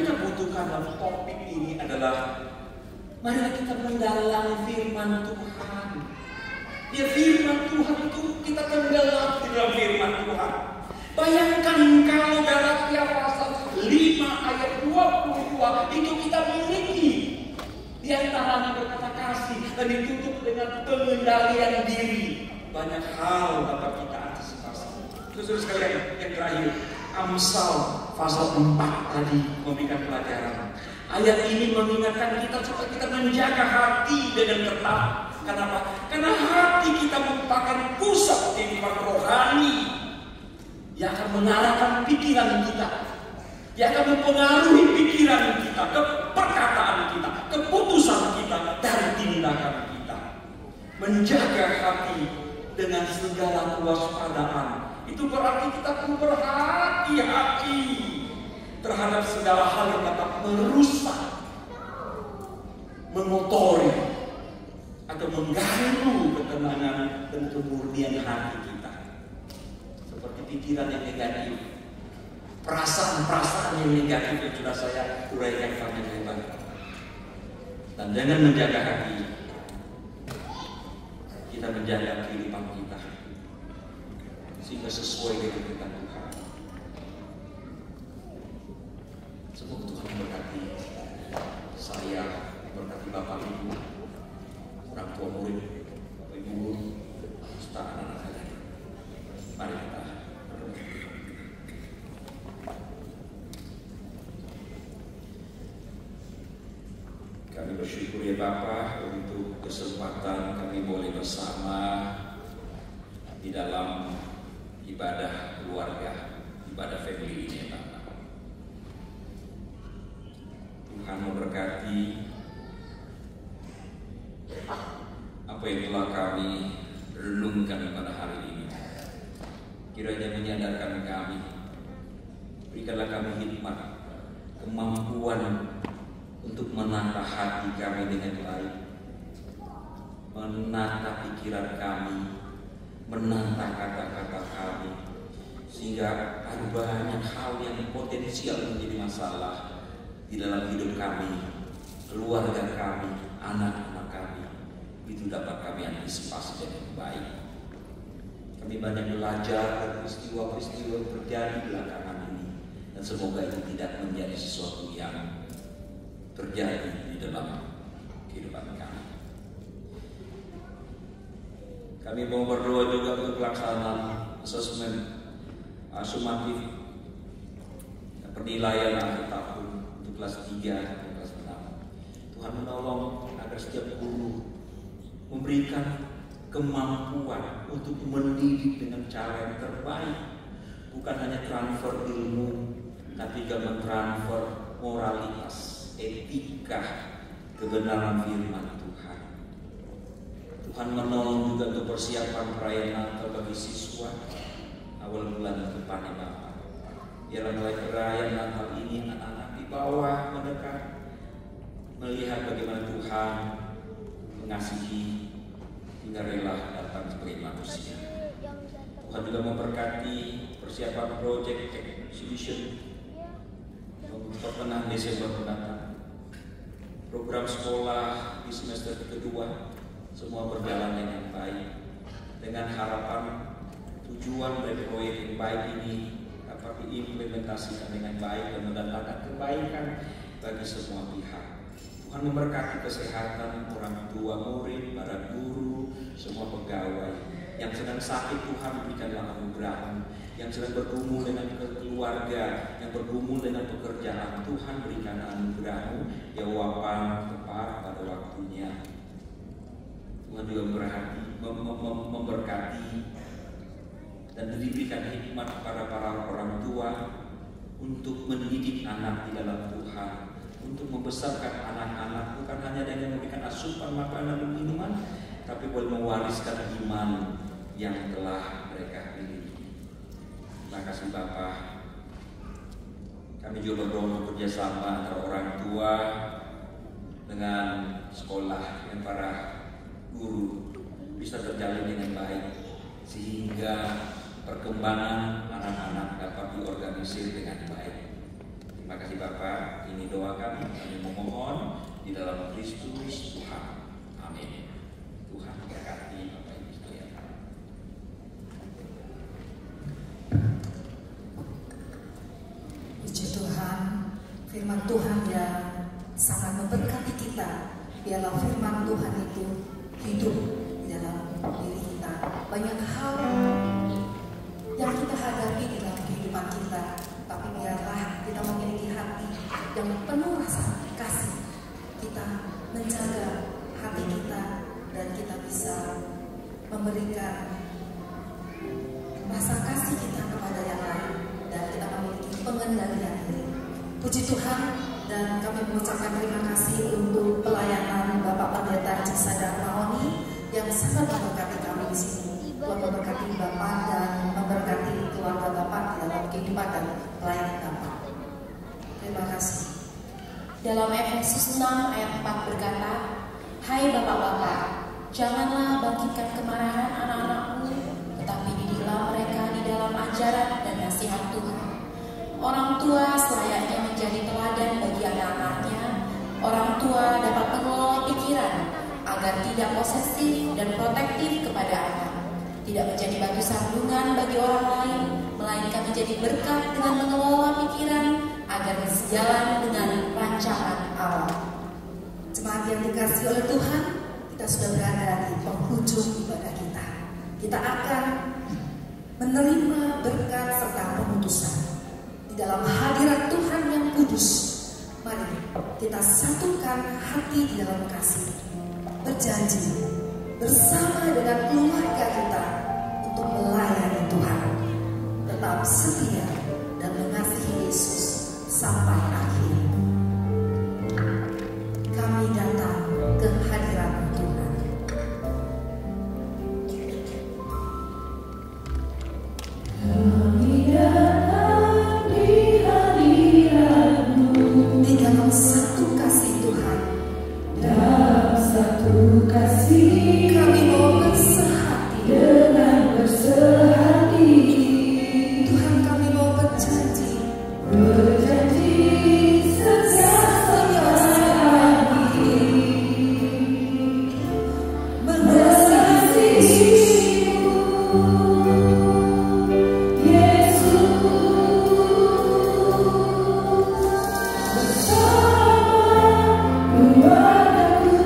kita butuhkan dalam topik ini adalah mari kita mendalam firman Tuhan. Ya firman Tuhan itu kita tenggelam di dalam firman Tuhan. Bayangkan kalau Galatia pasal 5 ayat 22 itu kita miliki. Di antaranya berkata kasih dan ditutup dengan pengendalian diri. Banyak hal dapat kita antisipasi. Saudara sekalian, yang terakhir, Amsal pasal 4 tadi memberikan pelajaran. Ayat ini mengingatkan kita supaya kita menjaga hati dengan ketat. Kenapa? Karena hati kita merupakan pusat kehidupan rohani yang akan mengarahkan pikiran kita, yang akan mempengaruhi pikiran kita, perkataan kita, keputusan kita, dan tindakan kita. Menjaga hati dengan segala kewaspadaan itu berarti kita perlu berhati-hati terhadap segala hal yang dapat merusak, mengotori, atau mengganggu ketenangan dan kemurnian hati kita. Seperti pikiran yang negatif, perasaan-perasaan yang negatif yang sudah saya uraikan panjang lebar. Dan dengan menjaga hati, kita menjaga kehidupan kita sehingga sesuai dengan firman Tuhan. Semoga Tuhan memberkati saya, memberkati Bapak Ibu, orang tua murid, Bapak Ibu, serta anak-anak bersyukur ya Bapa untuk kesempatan kami boleh bersama di dalam ibadah keluarga, ibadah family ini ya Bapa. Tuhan memberkati apa yang telah kami renungkan pada hari ini. Kiranya menyadarkan kami, berikanlah kami hikmat, kemampuan untuk menata hati kami dengan baik, menata pikiran kami, menata kata-kata kami, sehingga ada banyak hal yang potensial menjadi masalah di dalam hidup kami, keluarga kami, anak-anak kami, itu dapat kami antisipasi dengan baik. Kami banyak belajar dari peristiwa-peristiwa yang terjadi belakangan ini, dan semoga itu tidak menjadi sesuatu yang terjadi di dalam kehidupan kami. Kami mau berdoa juga untuk pelaksanaan asesmen sumatif penilaian akhir tahun untuk kelas 3 dan kelas 6. Tuhan menolong agar setiap guru memberikan kemampuan untuk mendidik dengan cara yang terbaik, bukan hanya transfer ilmu, tapi juga mentransfer moralitas, etika, kebenaran firman Tuhan. Tuhan menolong juga untuk persiapan perayaan Natal bagi siswa awal bulan depan ya Bapak. Biarlah mulai perayaan Natal ini anak-anak di bawah mendekat, melihat bagaimana Tuhan mengasihi hingga rela datang sebagai manusia. Tuhan juga memberkati persiapan project exhibition pertengahan Desember mendatang. Program sekolah di semester kedua semua berjalan dengan baik, dengan harapan tujuan dari proyek yang baik ini dapat diimplementasikan dengan baik dan mendatangkan kebaikan bagi semua pihak. Tuhan memberkati kesehatan orang tua, murid, para guru, semua pegawai yang sedang sakit. Tuhan berikanlah anugerah, yang sedang bergumul dengan keluarga, yang bergumul dengan pekerjaan, Tuhan berikan anugerah-Mu, jawaban tepat pada waktunya. Tuhan juga memberkati dan diberikan hikmat kepada para orang tua untuk mendidik anak di dalam Tuhan, untuk membesarkan anak-anak bukan hanya dengan memberikan asupan makanan dan minuman, tapi boleh mewariskan iman yang telah mereka miliki. Terima kasih Bapak. Kami juga berdoa kerjasama antara orang tua dengan sekolah dan para guru bisa terjalin dengan baik, sehingga perkembangan anak-anak dapat diorganisir dengan baik. Terima kasih Bapak. Ini doa kami memohon di dalam Kristus Tuhan. Amin. Tuhan berkati Bapak Ibu sekalian. Puji Tuhan, firman Tuhan yang sangat memberkati kita. Biarlah firman Tuhan itu hidup di dalam diri kita. Banyak hal yang kita hadapi di dalam kehidupan kita, tapi biarlah kita memiliki hati yang penuh rasa kasih. Kita menjaga hati kita dan kita bisa memberikan rasa kasih kita kepada yang lain, dan kita memiliki pengendalian diri. Puji Tuhan, dan kami mengucapkan terima kasih untuk pelayanan Bapak Pendeta Cisada Mahoni yang sangat memberkati kami di sini. Tuhan memberkati Bapak dan memberkati keluarga Bapak dalam kehidupan dan pelayanan Bapak. Terima kasih. Dalam Efesus 6 ayat 4 berkata, "Hai bapak-bapak, janganlah bangkitkan kemarahan anak-anakmu, tetapi didiklah mereka di dalam ajaran dan nasihat Tuhan. Orang tua selayaknya menjadi teladan bagi anak-anaknya. Orang tua dapat mengelola pikiran agar tidak posesif dan protektif kepada anak, tidak menjadi batu sandungan bagi orang lain, melainkan menjadi berkat dengan mengelola pikiran agar sejalan dengan rancangan Allah." Jemaat yang dikasihi oleh Tuhan, kita sudah berada di penghujung ibadah kita. Kita akan menerima berkat serta pemutusan di dalam hadirat Tuhan yang kudus. Mari kita kita satukan hati di dalam kasih, berjanji bersama dengan keluarga kita untuk melayani Tuhan, tetap setia dan mengasihi Yesus sampai akhir. Kami datang ke hadirat-Mu Tuhan. Kami datang di hadirat-Mu, Di dalam satu kasih Tuhan, dalam satu kasih kami mau bersehati. dengan bersehati. Tuhan, kami mau berjanji Berjanji setia sampai mengasihi-Mu, Yesus. Bersama keluargaku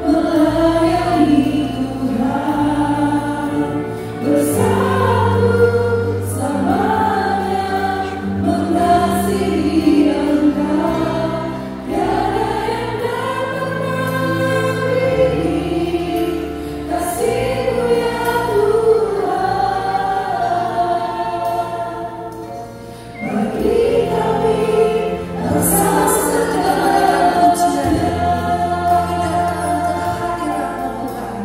melayani Tuhan, bersatu selamanya mengasihi Engkau. Tiada yang dapat menandingi kasih-Mu ya Tuhan. Bagi kami bersama segala pujian, kami datang ke hadirat-Mu Tuhan.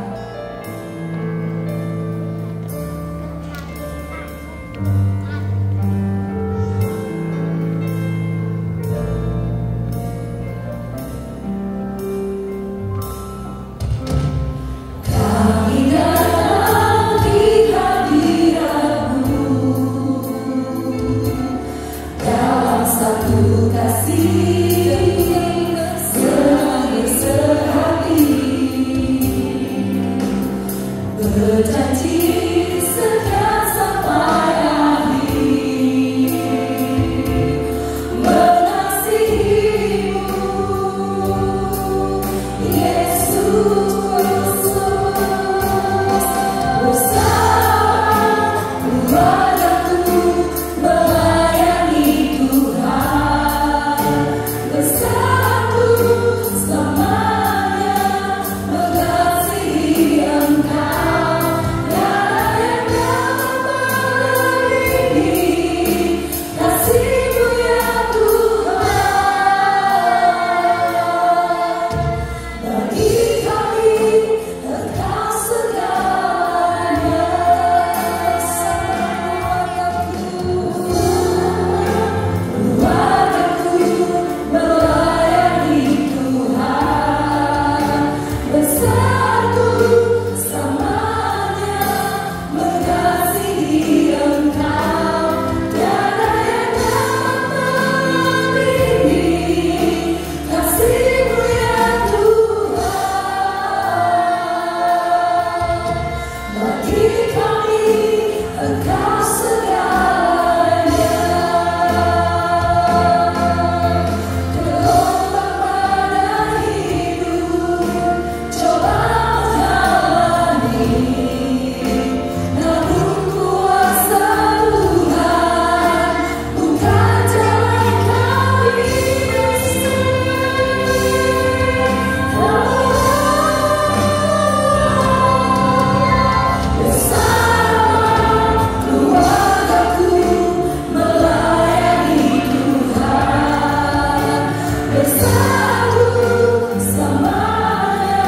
Kami datang di hadirat-Mu, dalam satu kasih dengan bersehati, berjanji setia sampai akhir, mengasihi-Mu, Yesus. Bersama keluargaku melayani Tuhan, bersatu selamanya mengasihi Engkau. Tiada yang dapat menandingi kasih-Mu ya Tuhan. Bagi kami Engkau segalanya. Keluargaku melayani Tuhan, bersatu selamanya mengasihi Engkau. Tiada yang dapat menandingi kasih-Mu ya Tuhan. Bagi kami Engkau segalanya. Gelombang badai hidup coba menghalangi, namun kuasa Tuhan bukan jalan kami bersama keluargaku melayani Tuhan, bersatu selamanya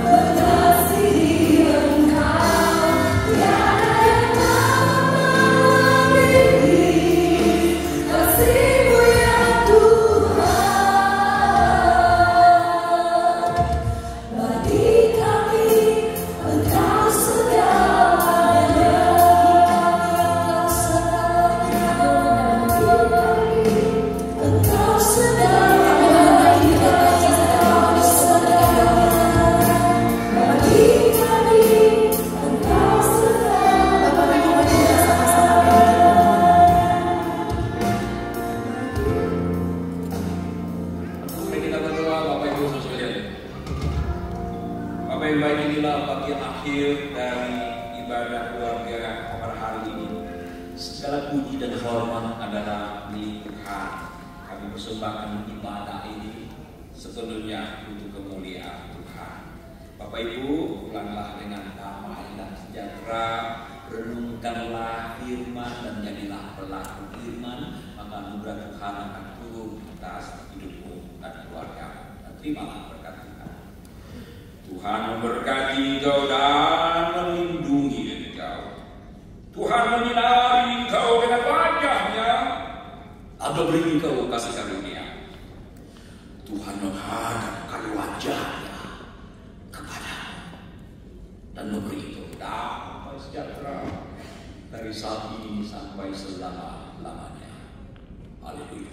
mengasihi Engkau. Tiada yang dapat menandingi kasih-Mu ya Tuhan. Bagi kami Engkau segalanya. Engkau segalanya. Bagi kami Engkau segalanya. Bapak Ibu, mari kita sama-sama Mari kita berdoa, Bapak Ibu Saudara sekalian. Bapak Ibu, baik, inilah bagian akhir dari ibadah keluarga pada hari ini. Segala puji dan hormat adalah milik Tuhan. Kami persembahkan ibadah ini sepenuhnya untuk kemuliaan Tuhan. Bapak Ibu, pulanglah dengan damai dan sejahtera, renungkanlah firman dan jadilah pelaku firman, maka anugerah Tuhan akan turun atas hidupmu dan keluargamu. Dan terimalah berkat Tuhan. Tuhan memberkati engkau dan melindungi engkau. Tuhan menyinari engkau dengan wajah-Nya, atau beri engkau kasih karunia. Tuhan menghadapkan wajah-Nya kepadamu dan memberi engkau damai sejahtera dari saat ini sampai selama-lamanya. Haleluya.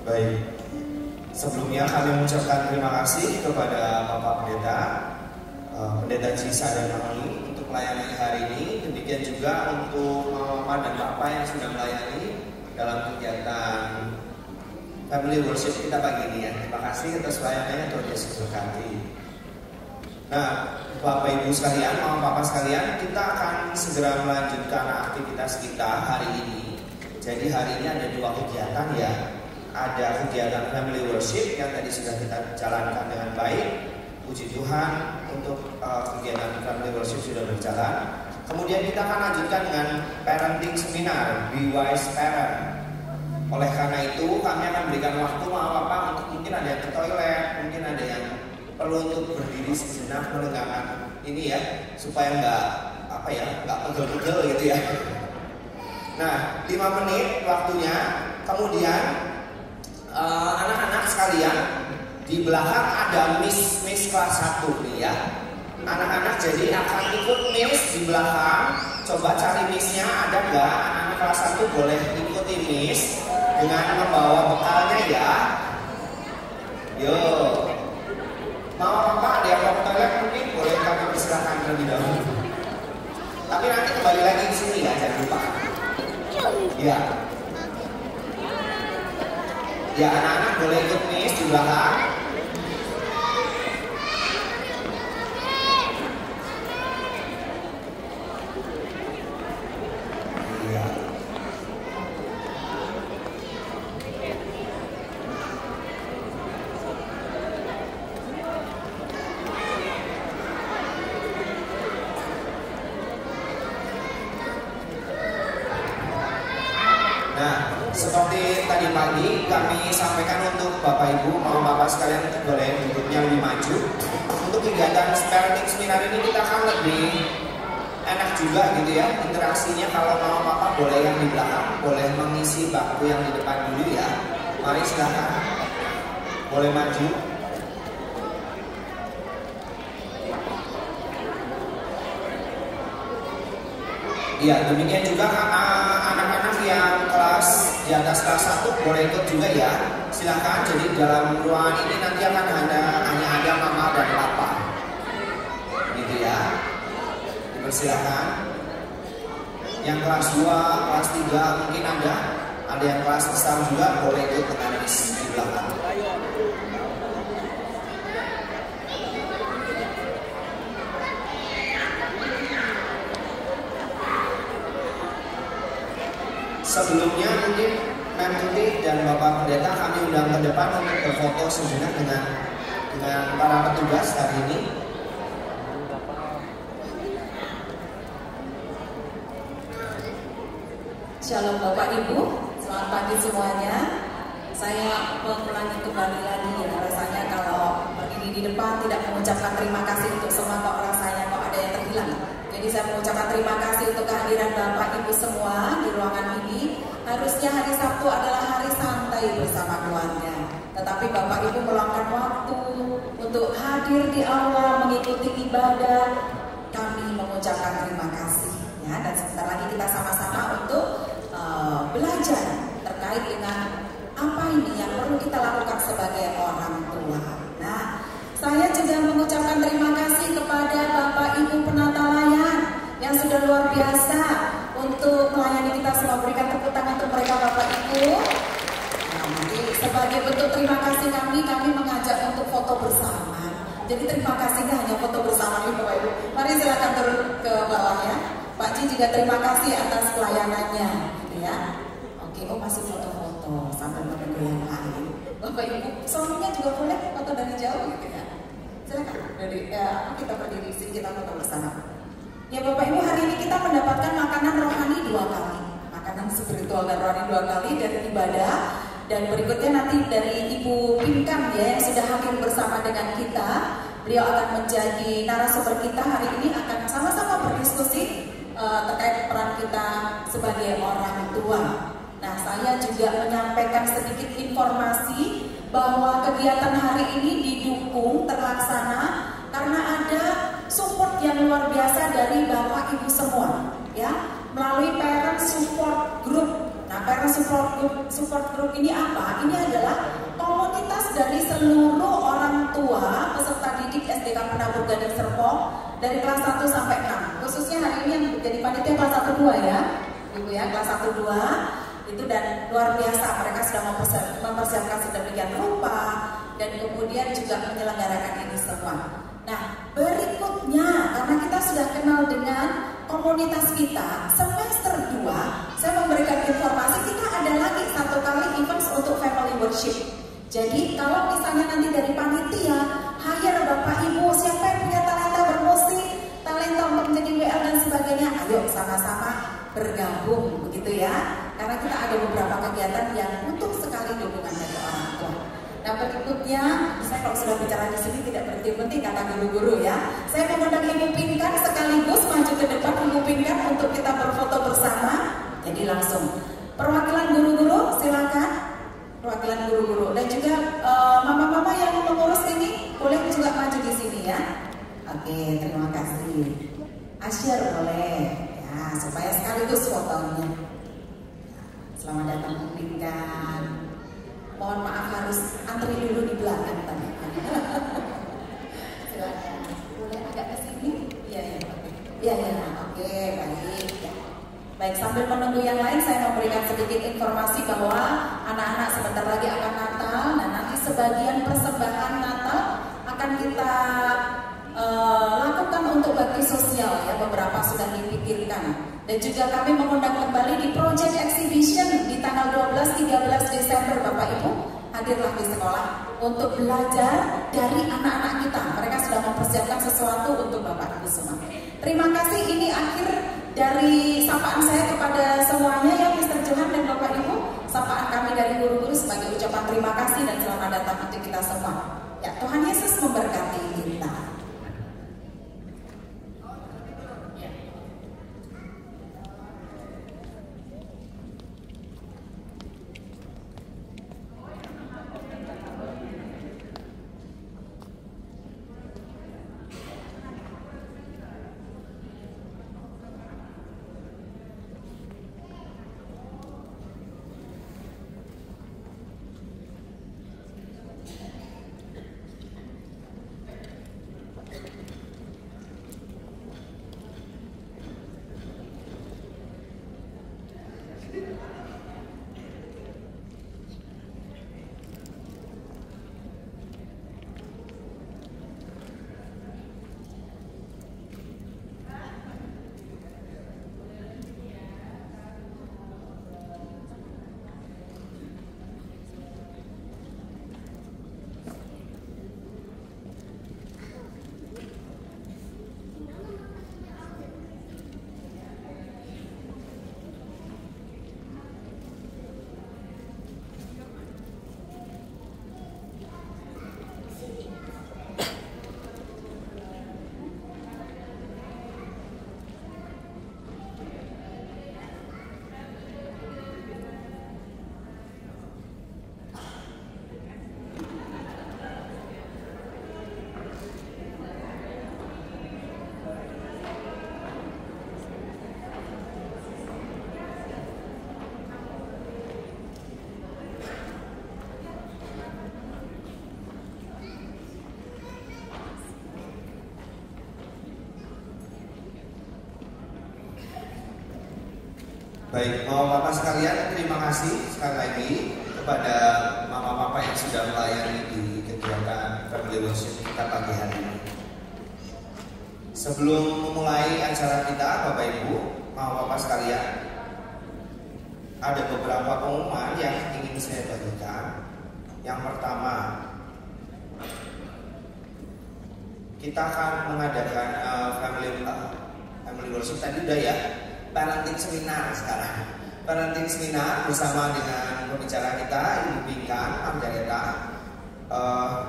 Baik, sebelumnya kami mengucapkan terima kasih kepada Bapak Pendeta, Pendeta Cisa dan Mami untuk melayani hari ini. Demikian juga untuk Mama dan Bapak yang sudah melayani dalam kegiatan Family Worship kita pagi ini ya. Terima kasih atas pelayanannya, Tuhan Yesus berkati. Nah, Bapak Ibu sekalian, Mama Bapak sekalian, kita akan segera melanjutkan aktivitas kita hari ini. Jadi hari ini ada 2 kegiatan ya. Ada kegiatan Family Worship yang tadi sudah kita jalankan dengan baik. Puji Tuhan untuk kegiatan Family Worship sudah berjalan. Kemudian kita akan lanjutkan dengan Parenting Seminar, Be Wise Parent. Oleh karena itu kami akan berikan waktu Mama Bapak untuk mungkin ada yang ke toilet, mungkin ada yang perlu untuk berdiri sejenak menegakkan ini ya, supaya nggak pegel-pegel gitu ya. Nah, 5 menit waktunya. Kemudian anak-anak sekalian, di belakang ada Miss kelas 1 nih ya. Anak-anak jadi akan ikut Miss di belakang. Coba cari Miss-nya ada nggak? Anak-anak kelas 1 boleh ikuti Miss dengan membawa bekalnya ya. Yo, mau apa? Ada yang mau ke toilet mungkin boleh kami persilakan terlebih dahulu. Tapi nanti kembali lagi ke sini ya, jangan lupa. Ya. Ya, anak-anak boleh ikut Miss di belakang. Iya. Nah, seperti tadi pagi kami sampaikan untuk Bapak Ibu, Mama Bapak sekalian boleh duduknya lebih maju. Untuk kegiatan Parenting Seminar ini kita akan lebih enak juga gitu ya interaksinya. Kalau Mama Bapak boleh yang di belakang, boleh mengisi bangku yang di depan dulu ya. Mari silakan, boleh maju. Ya, demikian juga anak-anak yang kelas di atas kelas 1 boleh ikut juga ya. Silakan. Jadi dalam ruangan ini nanti akan hanya ada Mama dan Papa. Gitu ya. Dipersilakan. Yang kelas 2, kelas 3 mungkin ada yang kelas besar juga boleh ikut dengan bis di belakang. Sebelumnya mungkin Mem Tuti dan Bapak Pendeta kami undang ke depan untuk berfoto sejenak dengan para petugas hari ini. Shalom Bapak Ibu, selamat pagi semuanya. Saya mengulangi kembali lagi ya, rasanya kalau berdiri di depan tidak mengucapkan terima kasih untuk semua kok rasanya kok ada yang terhilang. Jadi saya mengucapkan terima kasih untuk kehadiran Bapak Ibu semua di ruangan ini. Harusnya hari Sabtu adalah hari santai bersama keluarga, tetapi Bapak Ibu meluangkan waktu untuk hadir di aula mengikuti ibadah. Kami mengucapkan terima kasih ya, dan sebentar lagi kita sama-sama untuk belajar terkait dengan apa ini yang perlu kita lakukan sebagai orang tua. Nah, saya juga mengucapkan terima kasih kepada Bapak Ibu penata layan yang sudah luar biasa untuk melayani kita semua. Berikan tepuk tangan untuk mereka Bapak Ibu. Nah, nanti sebagai bentuk terima kasih kami mengajak untuk foto bersama. Jadi terima kasihnya hanya foto bersama nih Bapak Ibu. Mari silakan turun ke bawah ya. Pak Ji juga terima kasih atas pelayanannya, gitu ya. Oke, masih foto-foto sambil menunggu yang lain. Bapak Ibu, suaminya juga boleh foto dari jauh, gitu ya. Silakan. Kita berdiri sini, kita foto bersama. Ya Bapak Ibu, hari ini kita mendapatkan makanan rohani 2 kali, makanan spiritual dan rohani 2 kali dari ibadah. Dan berikutnya nanti dari Ibu Pinkan ya yang sudah hadir bersama dengan kita. Beliau akan menjadi narasumber kita hari ini, akan sama-sama berdiskusi terkait peran kita sebagai orang tua. Nah, saya juga menyampaikan sedikit informasi bahwa kegiatan hari ini didukung terlaksana karena ada support yang luar biasa dari Bapak Ibu semua, ya, melalui Parent Support Group. Nah, Parent Support Group ini apa? Ini adalah komunitas dari seluruh orang tua peserta didik SDK Penabur Gading Serpong dari kelas 1 sampai 6. Khususnya hari ini yang jadi panitia kelas 1-2 ya, Ibu ya, kelas 1-2 itu, dan luar biasa mereka sudah mempersiapkan sedemikian rupa dan kemudian juga menyelenggarakan ini semua. Nah, berikutnya karena kita sudah kenal dengan komunitas kita, semester 2 saya memberikan informasi kita ada lagi 1 kali event untuk family worship. Jadi kalau misalnya nanti dari panitia hire Bapak Ibu siapa yang punya talenta bermusik, talenta untuk menjadi WL dan sebagainya, ayo sama-sama bergabung begitu ya. Karena kita ada beberapa kegiatan yang butuh sekali dukungan dari orang tua. Nah, berikutnya, saya kalau sudah bicara di sini tidak berhenti-henti kata guru-guru ya. Saya mengundang Ibu Pinkan sekaligus maju ke depan Ibu Pinkan untuk kita berfoto bersama. Jadi langsung perwakilan guru-guru silakan, perwakilan guru-guru dan juga mama-mama yang mengurus ini boleh juga maju di sini ya. Oke, terima kasih. Asyar boleh ya supaya sekaligus fotonya. Selamat datang Ibu Pinkan. Mohon maaf harus antri dulu di belakang tadi. Silakan. Boleh agak ke sini? Iya ya. Iya ya. Oke, baik. Ya. Baik, sambil menunggu yang lain saya memberikan sedikit informasi bahwa anak-anak sebentar lagi akan Natal. Nah, nanti sebagian persembahan Natal akan kita lakukan untuk bakti sosial ya, beberapa sudah dipikirkan. Dan juga kami mengundang kembali di Project Exhibition di tanggal 12-13 Desember Bapak Ibu hadirlah di sekolah untuk belajar dari anak-anak kita. Mereka sudah mempersiapkan sesuatu untuk Bapak Ibu semua. Terima kasih, ini akhir dari sapaan saya kepada semuanya ya Mr. Johan dan Bapak Ibu. Sapaan kami dari guru-guru sebagai ucapan terima kasih dan selamat datang untuk kita semua. Ya, Tuhan Yesus memberkati kita. Baik, Bapak-Bapak sekalian, terima kasih sekali lagi kepada Mama-Papa yang sudah melayani di kegiatan Family Worship kita pagi hari ini. Sebelum memulai acara kita, Bapak Ibu, Mama-Papa sekalian, ada beberapa pengumuman yang ingin saya bagikan. Yang pertama, kita akan mengadakan Family Worship tadi udah ya, parenting seminar sekarang. Parenting seminar bersama dengan pembicara kita, Ibu Pinkan Margareta.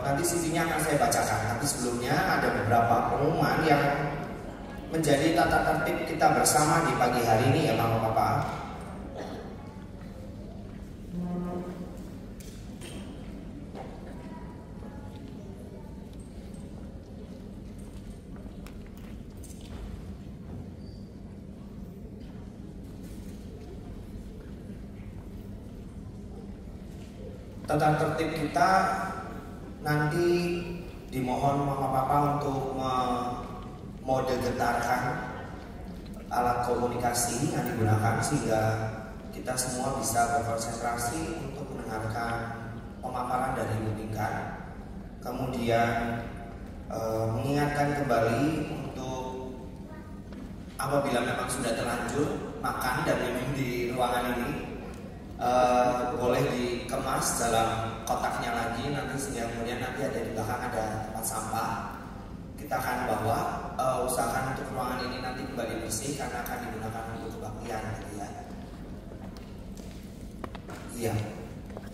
Nanti CV-nya akan saya bacakan, tapi sebelumnya ada beberapa pengumuman yang menjadi tata tertib kita bersama di pagi hari ini ya Mama Papa. Tata tertib kita nanti dimohon Mama Papa untuk mode getarkan alat komunikasi yang digunakan sehingga kita semua bisa berkonsentrasi untuk mendengarkan pemaparan dari Ibu Pinkan. Kemudian mengingatkan kembali untuk apabila memang sudah terlanjur makan dan minum di ruangan ini, boleh dikemas dalam kotaknya lagi nanti, sehingga kemudian nanti ada di belakang ada tempat sampah. Kita akan bawa, usahakan untuk ruangan ini nanti kembali bersih karena akan digunakan untuk kebaktian gitu ya. Iya.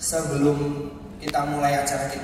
Sebelum kita mulai acara kita,